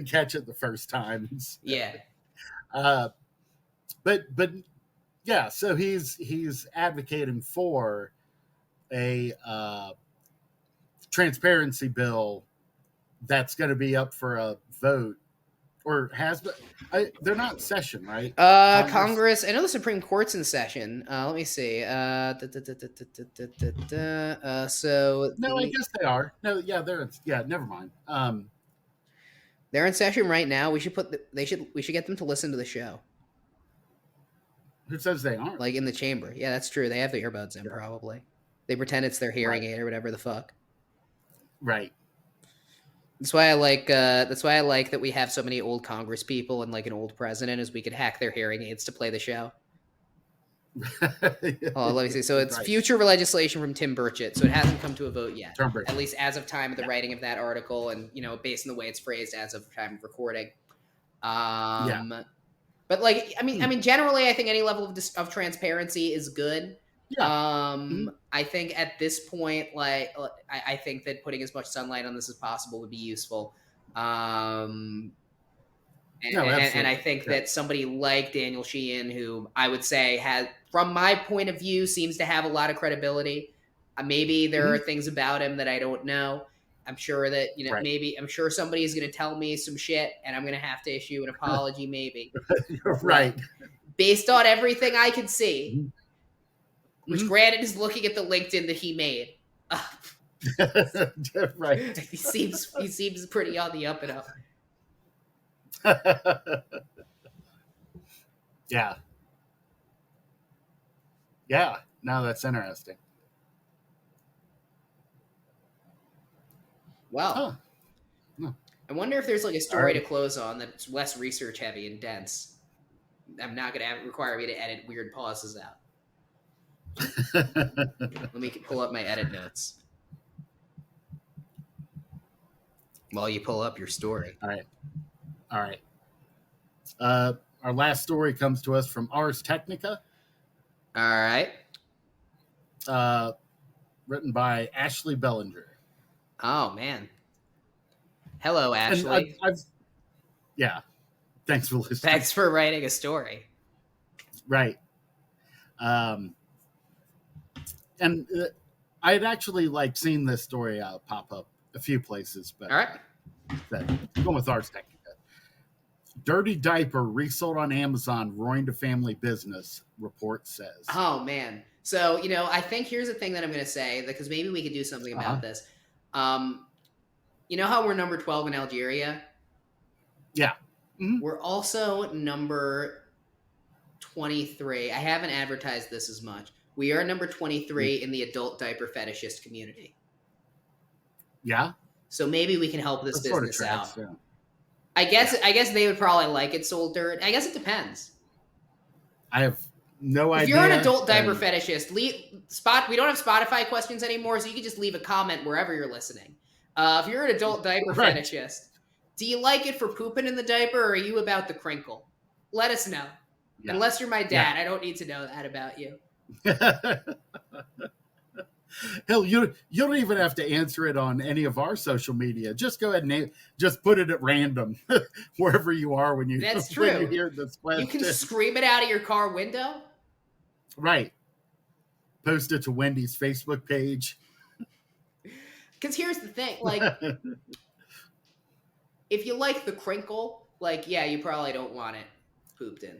catch it the first time. So, yeah. But yeah, so he's advocating for a transparency bill that's going to be up for a vote, or has been. They're not in session, right? Congress. I know the Supreme Court's in session. Let me see. So no, I guess they are. No, yeah, never mind. They're in session right now. We should we should get them to listen to the show. Who says they aren't? Like in the chamber. Yeah, that's true. They have the earbuds in, probably. They pretend it's their hearing aid or whatever the fuck. Right. That's why I like that we have so many old Congress people and like an old president, is we could hack their hearing aids to play the show. Oh, let me see. So it's future legislation from Tim Burchett. So it hasn't come to a vote yet, at least as of time of the writing of that article, and based on the way it's phrased as of time of recording. But like, I mean, generally, I think any level of transparency is good. Yeah. I think at this point, like, I think that putting as much sunlight on this as possible would be useful. And I think that somebody like Daniel Sheehan, who I would say has, from my point of view, seems to have a lot of credibility. Maybe there are things about him that I don't know. I'm sure that, I'm sure somebody is going to tell me some shit and I'm going to have to issue an apology, maybe. Right. Based on everything I can see, which granted is looking at the LinkedIn that he made. Right. He seems pretty on the up and up. Yeah. Yeah. No, that's interesting. Wow. Huh. No. I wonder if there's like a story to close on that's less research heavy and dense. I'm not going to require me to edit weird pauses out. Let me pull up my edit notes while you pull up your story. All right. Our last story comes to us from Ars Technica. All right. Written by Ashley Bellinger. Oh, man. Hello, Ashley. Yeah. Thanks for listening. Thanks for writing a story. Right. And I had actually seen this story pop up a few places, but all right. Going with Ars Technica. Dirty diaper resold on Amazon, roaring to family business, report says. Oh, man. So, I think here's the thing that I'm going to say, because maybe we could do something about this. You know how we're number 12 in Algeria? Yeah. Mm-hmm. We're also number 23. I haven't advertised this as much. We are number 23 in the adult diaper fetishist community. Yeah. So maybe we can help this business out. Yeah. I guess they would probably like it sold dirt. I guess it depends. I have no idea. If you're an adult diaper fetishist, we don't have Spotify questions anymore, so you can just leave a comment wherever you're listening. If you're an adult diaper fetishist, do you like it for pooping in the diaper, or are you about the crinkle? Let us know. Yeah. Unless you're my dad, I don't need to know that about you. Hell, you don't even have to answer it on any of our social media. Just go ahead and just put it at random wherever you are when you. That's true. When you hear this question. You can scream it out of your car window. Right. Post it to Wendy's Facebook page. Because here's the thing, if you like the crinkle, you probably don't want it pooped in.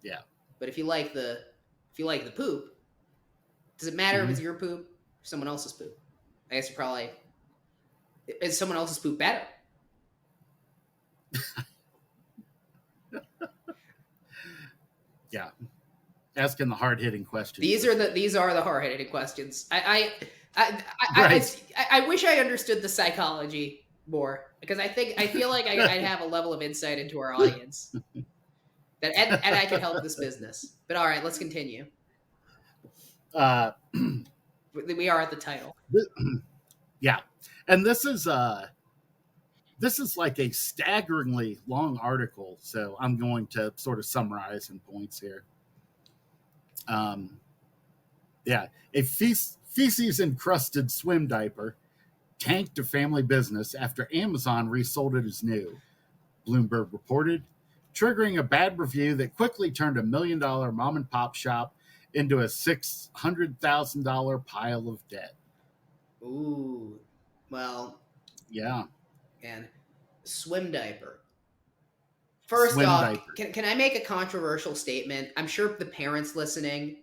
Yeah. But if you like the poop, does it matter if it's your poop or someone else's poop? I guess is someone else's poop better? Yeah. Asking the hard-hitting questions. These are the hard-hitting questions. I wish I understood the psychology more, because I feel like I'd have a level of insight into our audience and I could help this business. But all right, let's continue. We are at the title. Yeah, and this is This is like a staggeringly long article, so I'm going to sort of summarize in points here. Yeah, a feces encrusted swim diaper tanked a family business after Amazon resold it as new, Bloomberg reported, triggering a bad review that quickly turned $1 million mom and pop shop into a $600,000 pile of debt. Ooh, well, Yeah. man, swim diaper. First off, diaper. can I make a controversial statement? I'm sure the parents listening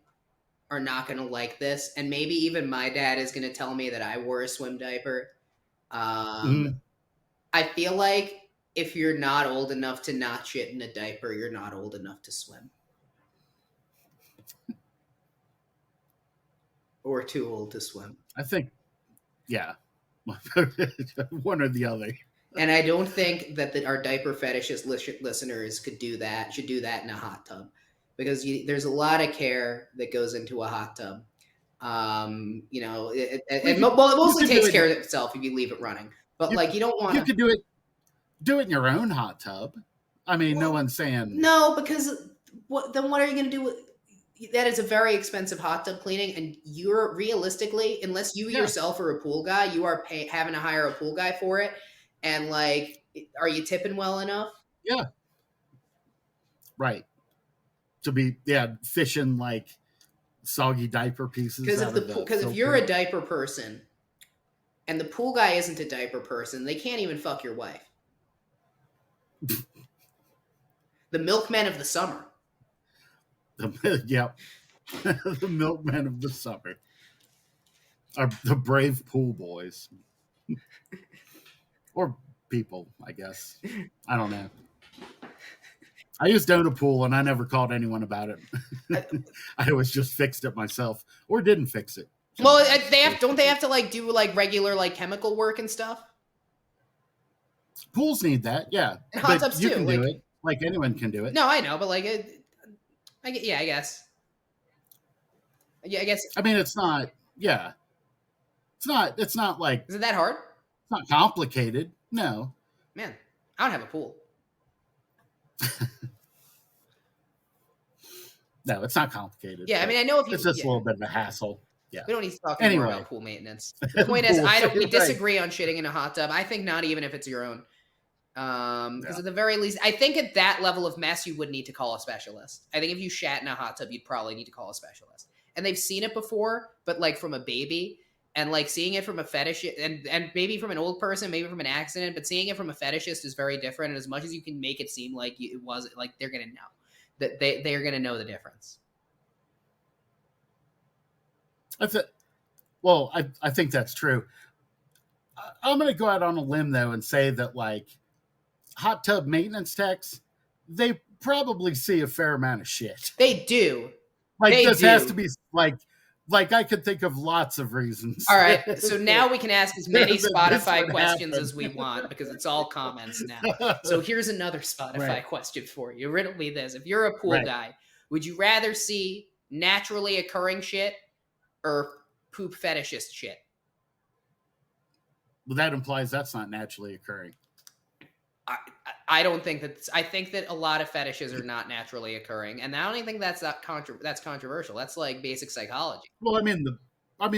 are not going to like this, and maybe even my dad is going to tell me that I wore a swim diaper. I feel like if you're not old enough to not shit in a diaper, you're not old enough to swim. Or too old to swim. I think, yeah. One or the other. And I don't think that our diaper fetishist listeners should do that in a hot tub. Because there's a lot of care that goes into a hot tub. It mostly takes care of itself if you leave it running. But you don't want to. You could do it in your own hot tub. I mean, no one's saying no, because what are you going to do with that? Is a very expensive hot tub cleaning, and you're realistically, unless you yourself are a pool guy, you are having to hire a pool guy for it. And are you tipping well enough? Yeah, right. To be fishing soggy diaper pieces. Because if you're a diaper person, and the pool guy isn't a diaper person, they can't even fuck your wife. The milkmen of the summer. Yep. The milkmen of the summer are the brave pool boys. Or people, I guess. I don't know. I used to own a pool and I never called anyone about it. I always just fixed it myself or didn't fix it. Well, don't they have to do regular chemical work and stuff? Pools need that, yeah. And hot tubs you too. Can do it. Anyone can do it. No, I know, but I guess. Yeah, I guess. I mean, it's not. Yeah, It's not like. Is it that hard? It's not complicated. No. Man, I don't have a pool. No, it's not complicated. Yeah, I mean, I know if you. It's just a little bit of a hassle. Yeah. We don't need to talk anymore about pool maintenance. The point is, we disagree on shitting in a hot tub. I think not even if it's your own. Because at the very least, I think at that level of mess, you would need to call a specialist. I think if you shat in a hot tub, you'd probably need to call a specialist. And they've seen it before, but from a baby, and seeing it from a fetish, and maybe from an old person, maybe from an accident, but seeing it from a fetishist is very different. And as much as you can make it seem like it was, they're gonna know that they're gonna know the difference. I think that's true. I'm gonna go out on a limb though and say that hot tub maintenance techs, they probably see a fair amount of shit. They do. Has to be I could think of lots of reasons. All right, so now we can ask as many Spotify questions as we want because it's all comments now. So here's another Spotify question for you. Riddle me this: if you're a pool guy, would you rather see naturally occurring shit or poop fetishist shit? Well, that implies that's not naturally occurring. I don't think that. I think that a lot of fetishes are not naturally occurring, and I don't even think that's controversial. That's basic psychology. Well, I mean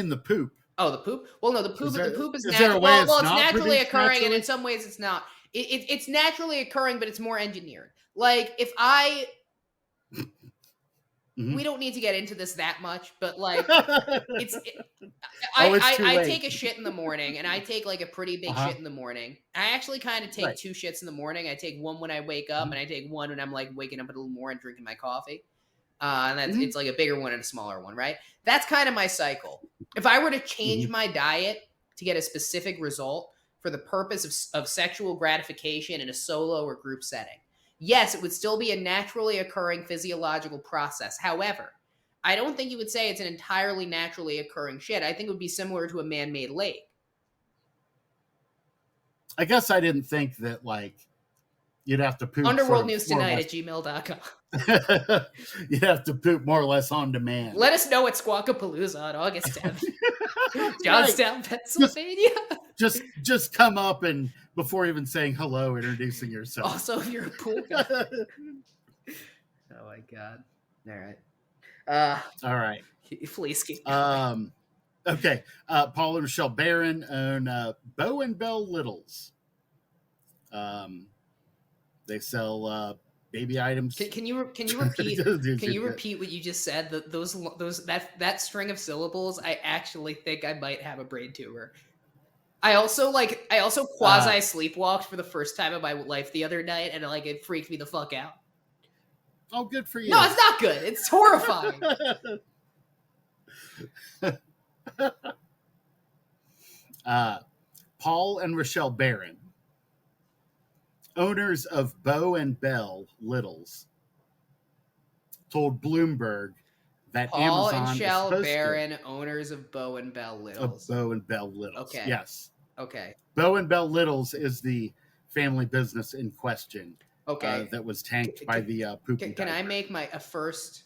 the poop. Oh, the poop. Well, no, the poop is natural. Well, it's naturally occurring, and in some ways, it's not. It's naturally occurring, but it's more engineered. If I. Mm-hmm. We don't need to get into this that much, but I take a shit in the morning, and I take a pretty big shit in the morning. I actually kind of take 2 shits in the morning. I take one when I wake up, and I take one when I'm waking up a little more and drinking my coffee. And that's it's a bigger one and a smaller one, right? That's kind of my cycle. If I were to change my diet to get a specific result for the purpose of sexual gratification in a solo or group setting, yes, it would still be a naturally occurring physiological process. However, I don't think you would say it's an entirely naturally occurring shit. I think it would be similar to a man-made lake. I guess I didn't think that You'd have to poop Underworld News more or Tonight less. at gmail.com. You'd have to poop more or less on demand. Let us know at Squawkapalooza on August 10th. Johnstown, Right. Pennsylvania. Just come up and before even saying hello, introducing yourself. Also, if you're a pool guy. Oh my god. All right. All right. Please keep going. Okay. Paul and Rochelle Barron own Bow and Bell Littles. They sell baby items. Can you repeat? Can you repeat what you just said? That string of syllables. I actually think I might have a brain tumor. I also quasi sleepwalked for the first time in my life the other night, and it freaked me the fuck out. Oh, good for you. No, it's not good. It's horrifying. Paul and Rochelle Barron, owners of Bow and Bell Littles, told Bloomberg that Paul Amazon and Rochelle is Barron, owners of Bow and Bell Littles. Of Bow and Bell Littles. Okay. Yes. Okay. Bow and Bell Littles is the family business in question. Okay. That was tanked by the pooping. Can I make a first,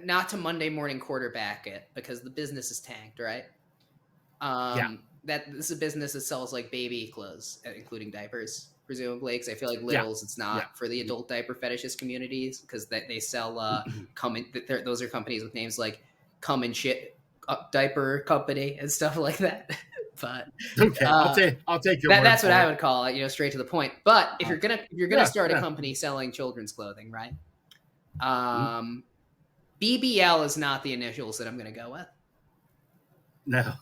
not to Monday morning quarterback it, because the business is tanked, right? Yeah. That this is a business that sells like baby clothes, including diapers, presumably. Because I feel like Littles, it's not for the adult diaper fetishist communities, because they sell those are companies with names like Come and Shit Diaper Company and stuff like that. But okay, I'll take your word that's for what it. I would call it, straight to the point. But if you're gonna start a company selling children's clothing, right? BBL is not the initials that I'm gonna go with. No.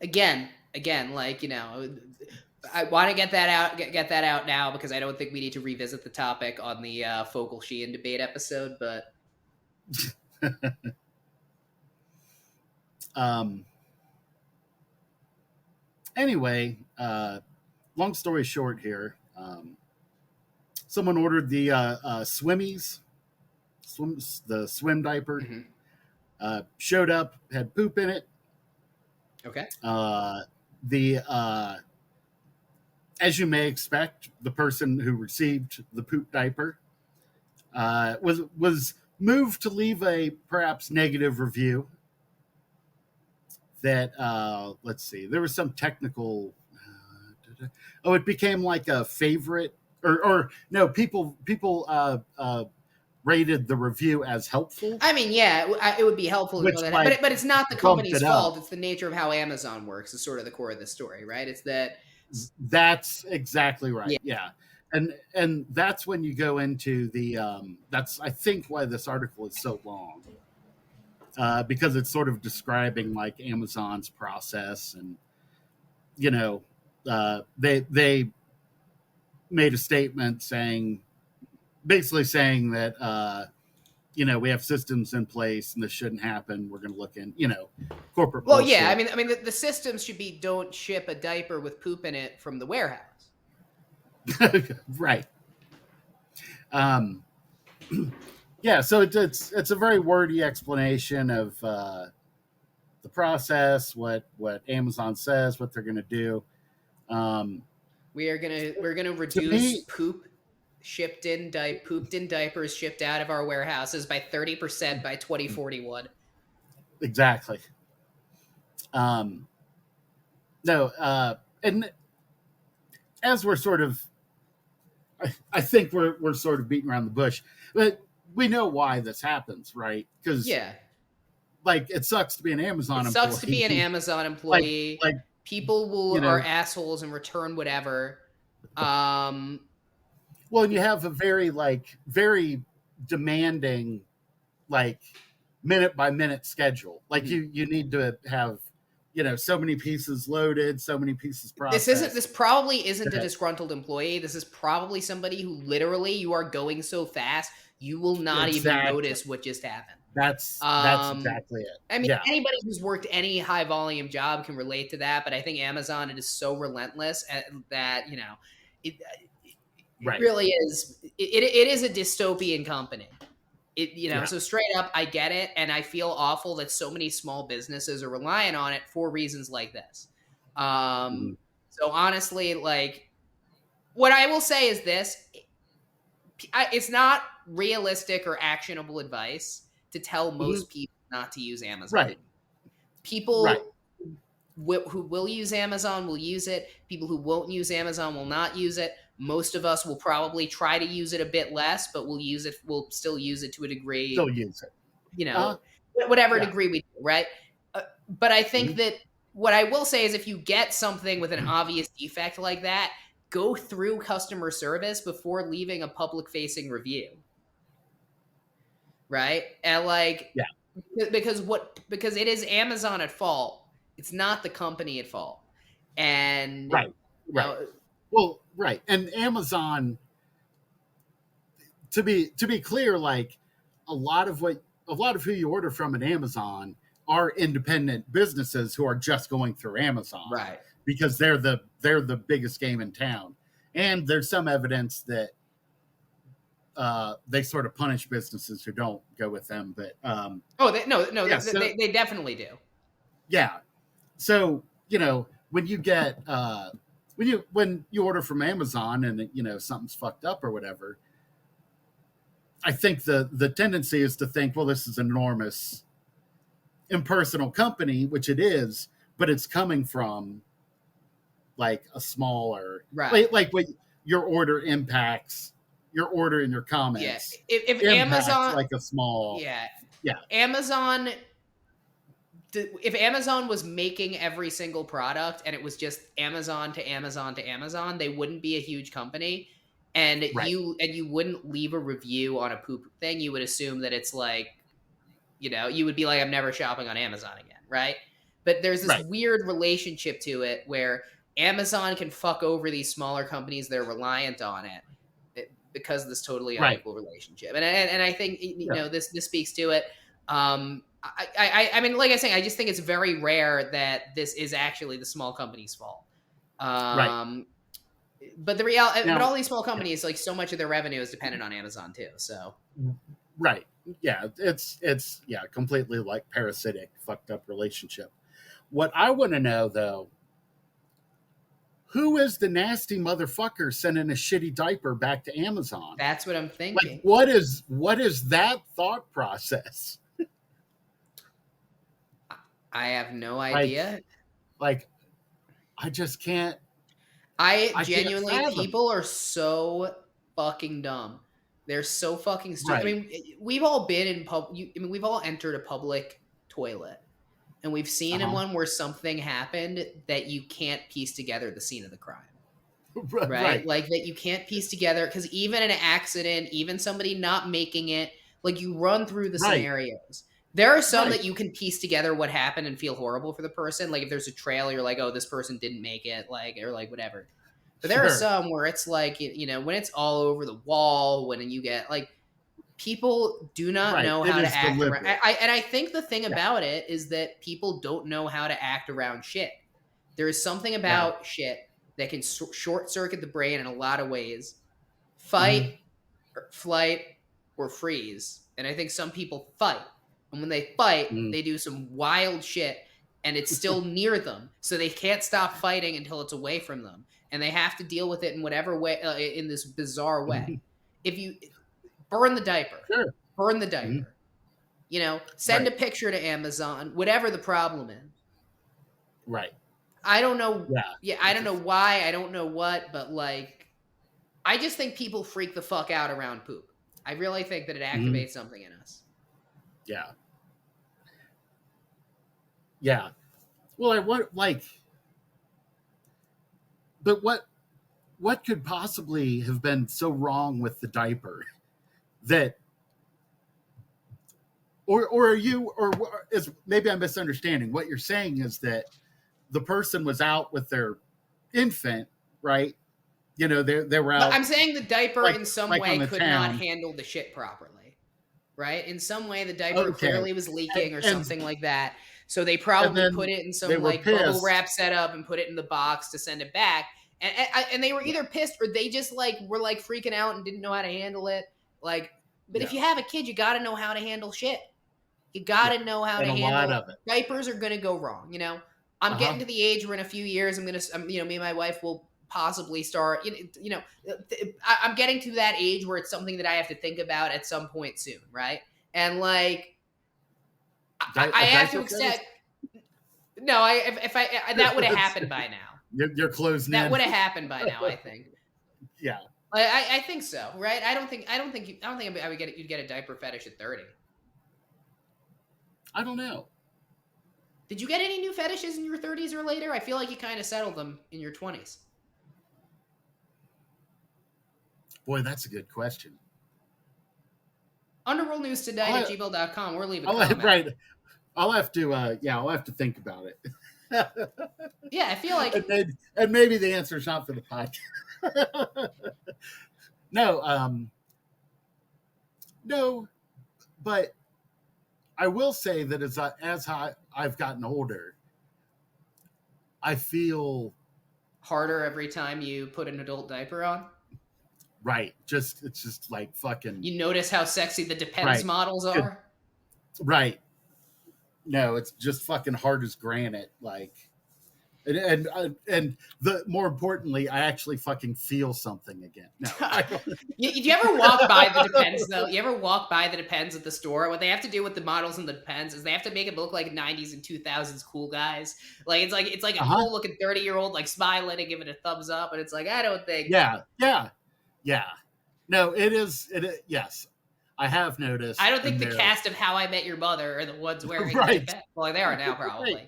Again, I want to get that out now, because I don't think we need to revisit the topic on the Fogle Sheehan debate episode. But anyway, long story short here, someone ordered the swimmies, the swim diaper, showed up, had poop in it. Okay. As you may expect, the person who received the poop diaper was moved to leave a perhaps negative review. That let's see, there was some technical. It became like a favorite, or no, people rated the review as helpful. I mean, yeah, it would be helpful to know that, but it's not the company's fault. It's the nature of how Amazon works. Is sort of the core of the story, right? It's that's exactly right. Yeah. And that's when you go into the that's I think why this article is so long, because it's sort of describing like Amazon's process, and they made a statement basically saying that we have systems in place and this shouldn't happen. We're going to look in corporate. Well, bullshit. yeah, I mean the systems should be don't ship a diaper with poop in it from the warehouse. Right. Yeah, so it's a very wordy explanation of the process, what Amazon says, what they're going to do. We're gonna reduce pooped in diapers shipped out of our warehouses by 30% by 2041. Exactly. And as we're sort of, I think we're sort of beating around the bush, but we know why this happens, right? Because it sucks to be an Amazon employee. It sucks to be an Amazon employee. Like people are assholes and return whatever. Well, and you have a very demanding, minute by minute schedule. You need to have, so many pieces loaded, so many pieces processed. This probably isn't a disgruntled employee. This is probably somebody who literally, you are going so fast, you will not even notice what just happened. That's exactly it. I mean, anybody who's worked any high volume job can relate to that, but I think Amazon, it is so relentless that, it really is. It is a dystopian company. So straight up, I get it, and I feel awful that so many small businesses are relying on it for reasons like this. So honestly, like, what I will say is this: it's not realistic or actionable advice to tell Mhm. most people not to use Amazon. Right. Right. People who will use Amazon will use it. People who won't use Amazon will not use it. Most of us will probably try to use it a bit less, but we'll use it. We'll still use it to a degree, Still use it. you Uh, know, whatever yeah. degree we do, right? But I think Mhm. that what I will say is if you get something with an obvious defect like that, go through customer service before leaving a public facing review. Right? And like Yeah. because it is Amazon at fault. It's not the company at fault. And Right. you Right. know, Well, right. And Amazon, to be clear, like a lot of who you order from at Amazon are independent businesses who are just going through Amazon right. because they're the biggest game in town. And there's some evidence that they sort of punish businesses who don't go with them. But Oh, no, yeah, so they definitely do. yeah, so when you get when you order from Amazon and something's fucked up or whatever, I think the tendency is to think, well, this is an enormous impersonal company, which it is, but it's coming from like a smaller, Right. like what your order impacts, your order in your Yeah. comments If impacts Amazon, like a small, yeah, yeah, Amazon if Amazon was making every single product and it was just Amazon to Amazon to Amazon, they wouldn't be a huge company. And right, you wouldn't leave a review on a poop thing. You would assume that it's like, you would be like, I'm never shopping on Amazon again, right? But there's this right, weird relationship to it where Amazon can fuck over these smaller companies that are reliant on because of this totally right, unequal relationship. And I think yeah, this speaks to it. I mean, like I say, I just think it's very rare that this is actually the small company's fault. right. Um, but Now, all these small yeah, companies, like so much of their revenue is dependent on Amazon too. So right, yeah, it's yeah, completely like parasitic, fucked up relationship. What I want to know though, who is the nasty motherfucker sending a shitty diaper back to Amazon? that's what I'm Like, thinking. what is that thought process? I have no Like, idea. like I just can't. I I can't genuinely, fathom. people are so fucking dumb. They're so fucking stupid. I Right, mean, we've all been in I mean, we've all entered a public toilet, and we've uh seen in huh, one where something happened that you can't piece together the scene of the crime. Right? right, Like that you can't piece together because even an accident, even somebody not making it, like you run through the right, scenarios. There are some right. that you can piece together what happened and feel horrible for the person. Like if there's a trail, you're like, oh, this person didn't make it, like, or like whatever. But there are Sure. some where it's like, when it's all over the wall, when you get like people do not Right. know It how to is act around. deliberate. And I think the thing Yeah. about it is that people don't know how to act around shit. There is something Yeah. about shit that can short circuit the brain in a lot of ways. Fight, Mhm. or flight, or freeze. And I think some people fight. And when they fight, Mhm. they do some wild shit and it's still near them. So they can't stop fighting until it's away from them. And they have to deal with it in whatever way, in this bizarre way. Mhm. If you burn the diaper, Sure. burn the Mhm. diaper, send a Right. picture to Amazon, whatever the problem is. Right. I don't know. Yeah. Yeah, I It's don't know just why. I don't know what, but like, I just think people freak the fuck out around poop. I really think that it mhm. activates something in us. Yeah. Yeah. Well, but what could possibly have been so wrong with the diaper that or are you or is maybe I'm misunderstanding what you're saying is that the person was out with their infant, right? They were But out I'm saying the diaper like in some like on way the could not town. handle the shit properly, right? In some way, the diaper Okay. clearly was And leaking or and something like that. So they and probably put then it in they some were like bubble pissed. wrap setup and put it in the box to send it back. And they were Yeah. either pissed or they just like were like freaking out and didn't know how to handle it. Like, but if Yeah. you have a kid, you got to know how to handle shit. You got Yeah. to know how And to a lot handle of it. diapers are going to go wrong, I'm getting to the age where in a few years I'm gonna, me and my wife will possibly start. I'm getting to that age where it's something that I have to think about at some point soon, right? And like, I have to accept. No, if I that would have happened by now. You're closing That in. would have happened by now, I think. Yeah. I think so, right? I don't think I would get you'd get a diaper fetish at 30. I don't know. Did you get any new fetishes in your 30s or later? I feel like you kind of settled them in your 20s. Boy, that's a good question. Underworld News Tonight at gmail.com. We're leaving a comment. Right. I'll have to I'll have to think about it. Yeah, I feel like and maybe the answer is not for the podcast. No, but I will say that as I've gotten older, I feel harder every time you put an adult diaper on. Right. It's just like fucking. You notice how sexy the Depends models are? Right. No, it's just fucking hard as granite. Like, and the more importantly, I actually fucking feel something again. No, you ever walk by the Depends though? You ever walk by the Depends at the store? What they have to do with the models in the Depends is they have to make it look like 90s and 2000s cool guys. Like it's like a cool looking 30-year-old like smiling and giving a thumbs up, and it's like I don't think. Yeah. No, it is. Yes. I have noticed. I don't think the cast of How I Met Your Mother are the ones wearing the Depends. Well, they are now probably.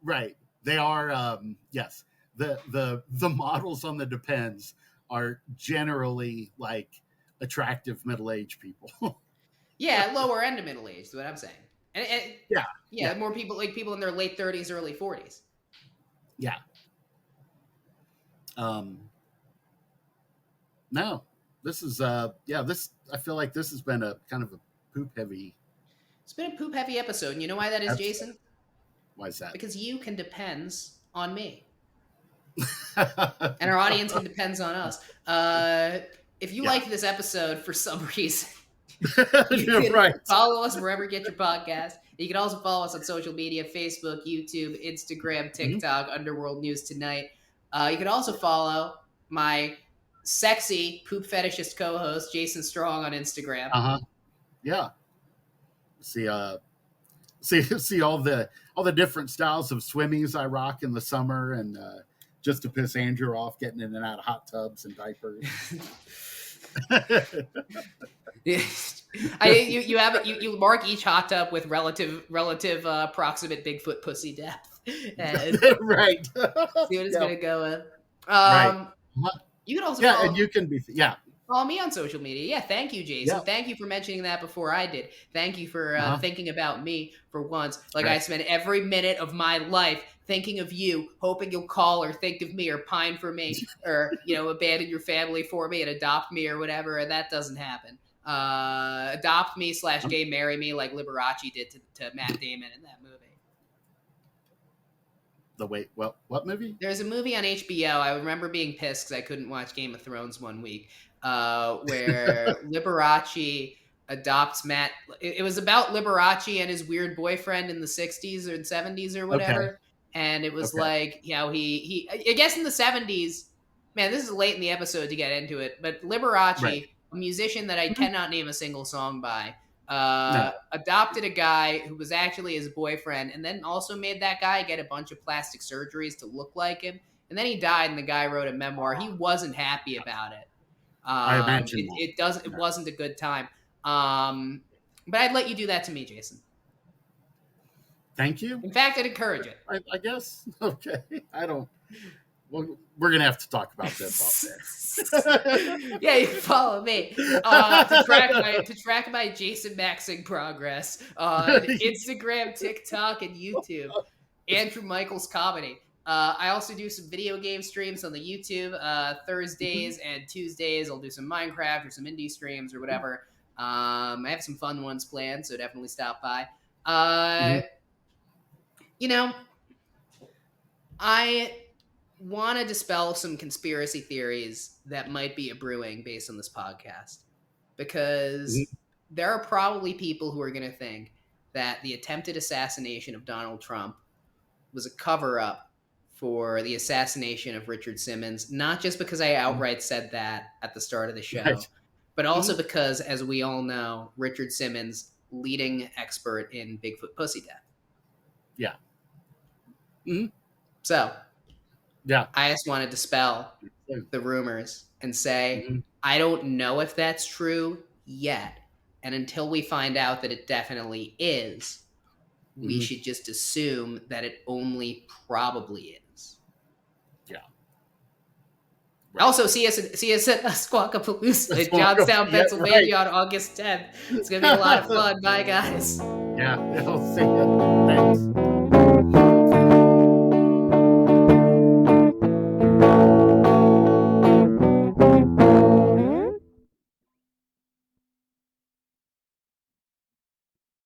Right. They are. Yes. The models on the Depends are generally like attractive middle-aged people. Yeah, lower end of middle-aged is what I'm saying. And yeah, more people like people in their late 30s, early 40s. Yeah. No, this is this I feel like this has been a kind of a poop heavy. It's been a poop heavy episode, and you know why that is, Jason? Why is that? Because you can depends on me. And our audience can depends on us. If you liked this episode for some reason, you can follow us wherever you get your podcast. You can also follow us on social media: Facebook, YouTube, Instagram, TikTok, Underworld News Tonight. You can also follow my sexy poop fetishist co-host Jason Strong on Instagram. Yeah. See all the different styles of swimmies I rock in the summer, and just to piss Andrew off, getting in and out of hot tubs and diapers. You mark each hot tub with relative approximate Bigfoot pussy depth. And right. See what it's gonna go with. Right. You can also and you can be follow me on social media. Yeah, thank you, Jason. Yeah. Thank you for mentioning that before I did. Thank you for thinking about me for once. Like I spent every minute of my life thinking of you, hoping you'll call or think of me or pine for me or, abandon your family for me and adopt me or whatever. And that doesn't happen. Adopt me / gay marry me like Liberace did to Matt Damon in that movie. What movie? There's a movie on HBO. I remember being pissed because I couldn't watch Game of Thrones one week. Where Liberace adopts Matt. It was about Liberace and his weird boyfriend in the 60s or 70s or whatever. Okay. And it was like, he I guess in the 70s, man, this is late in the episode to get into it, but Liberace, a musician that I cannot name a single song by, adopted a guy who was actually his boyfriend and then also made that guy get a bunch of plastic surgeries to look like him. And then he died and the guy wrote a memoir. He wasn't happy about it. I imagine it wasn't a good time. But I'd let you do that to me, Jason. Thank you. In fact, I'd encourage it. I guess. Okay. I don't. Well, we're gonna have to talk about this off there. Yeah, you follow me to track my Jason Maxing progress on Instagram, TikTok, and YouTube. Andrew Michaels Comedy. I also do some video game streams on the YouTube. Thursdays and Tuesdays, I'll do some Minecraft or some indie streams or whatever. I have some fun ones planned, so definitely stop by. I want to dispel some conspiracy theories that might be brewing based on this podcast. Because there are probably people who are going to think that the attempted assassination of Donald Trump was a cover up for the assassination of Richard Simmons, not just because I outright said that at the start of the show, Right. but also because, as we all know, Richard Simmons, leading expert in Bigfoot pussy death. Yeah. Mm-hmm. So, yeah, I just want to dispel the rumors and say, I don't know if that's true yet. And until we find out that it definitely is, we should just assume that it only probably is. Yeah. Right. Also, see us at Squawkapalooza in Johnstown, Pennsylvania on August 10th. It's going to be a lot of fun. Bye, guys. Yeah, I'll see you. Thanks.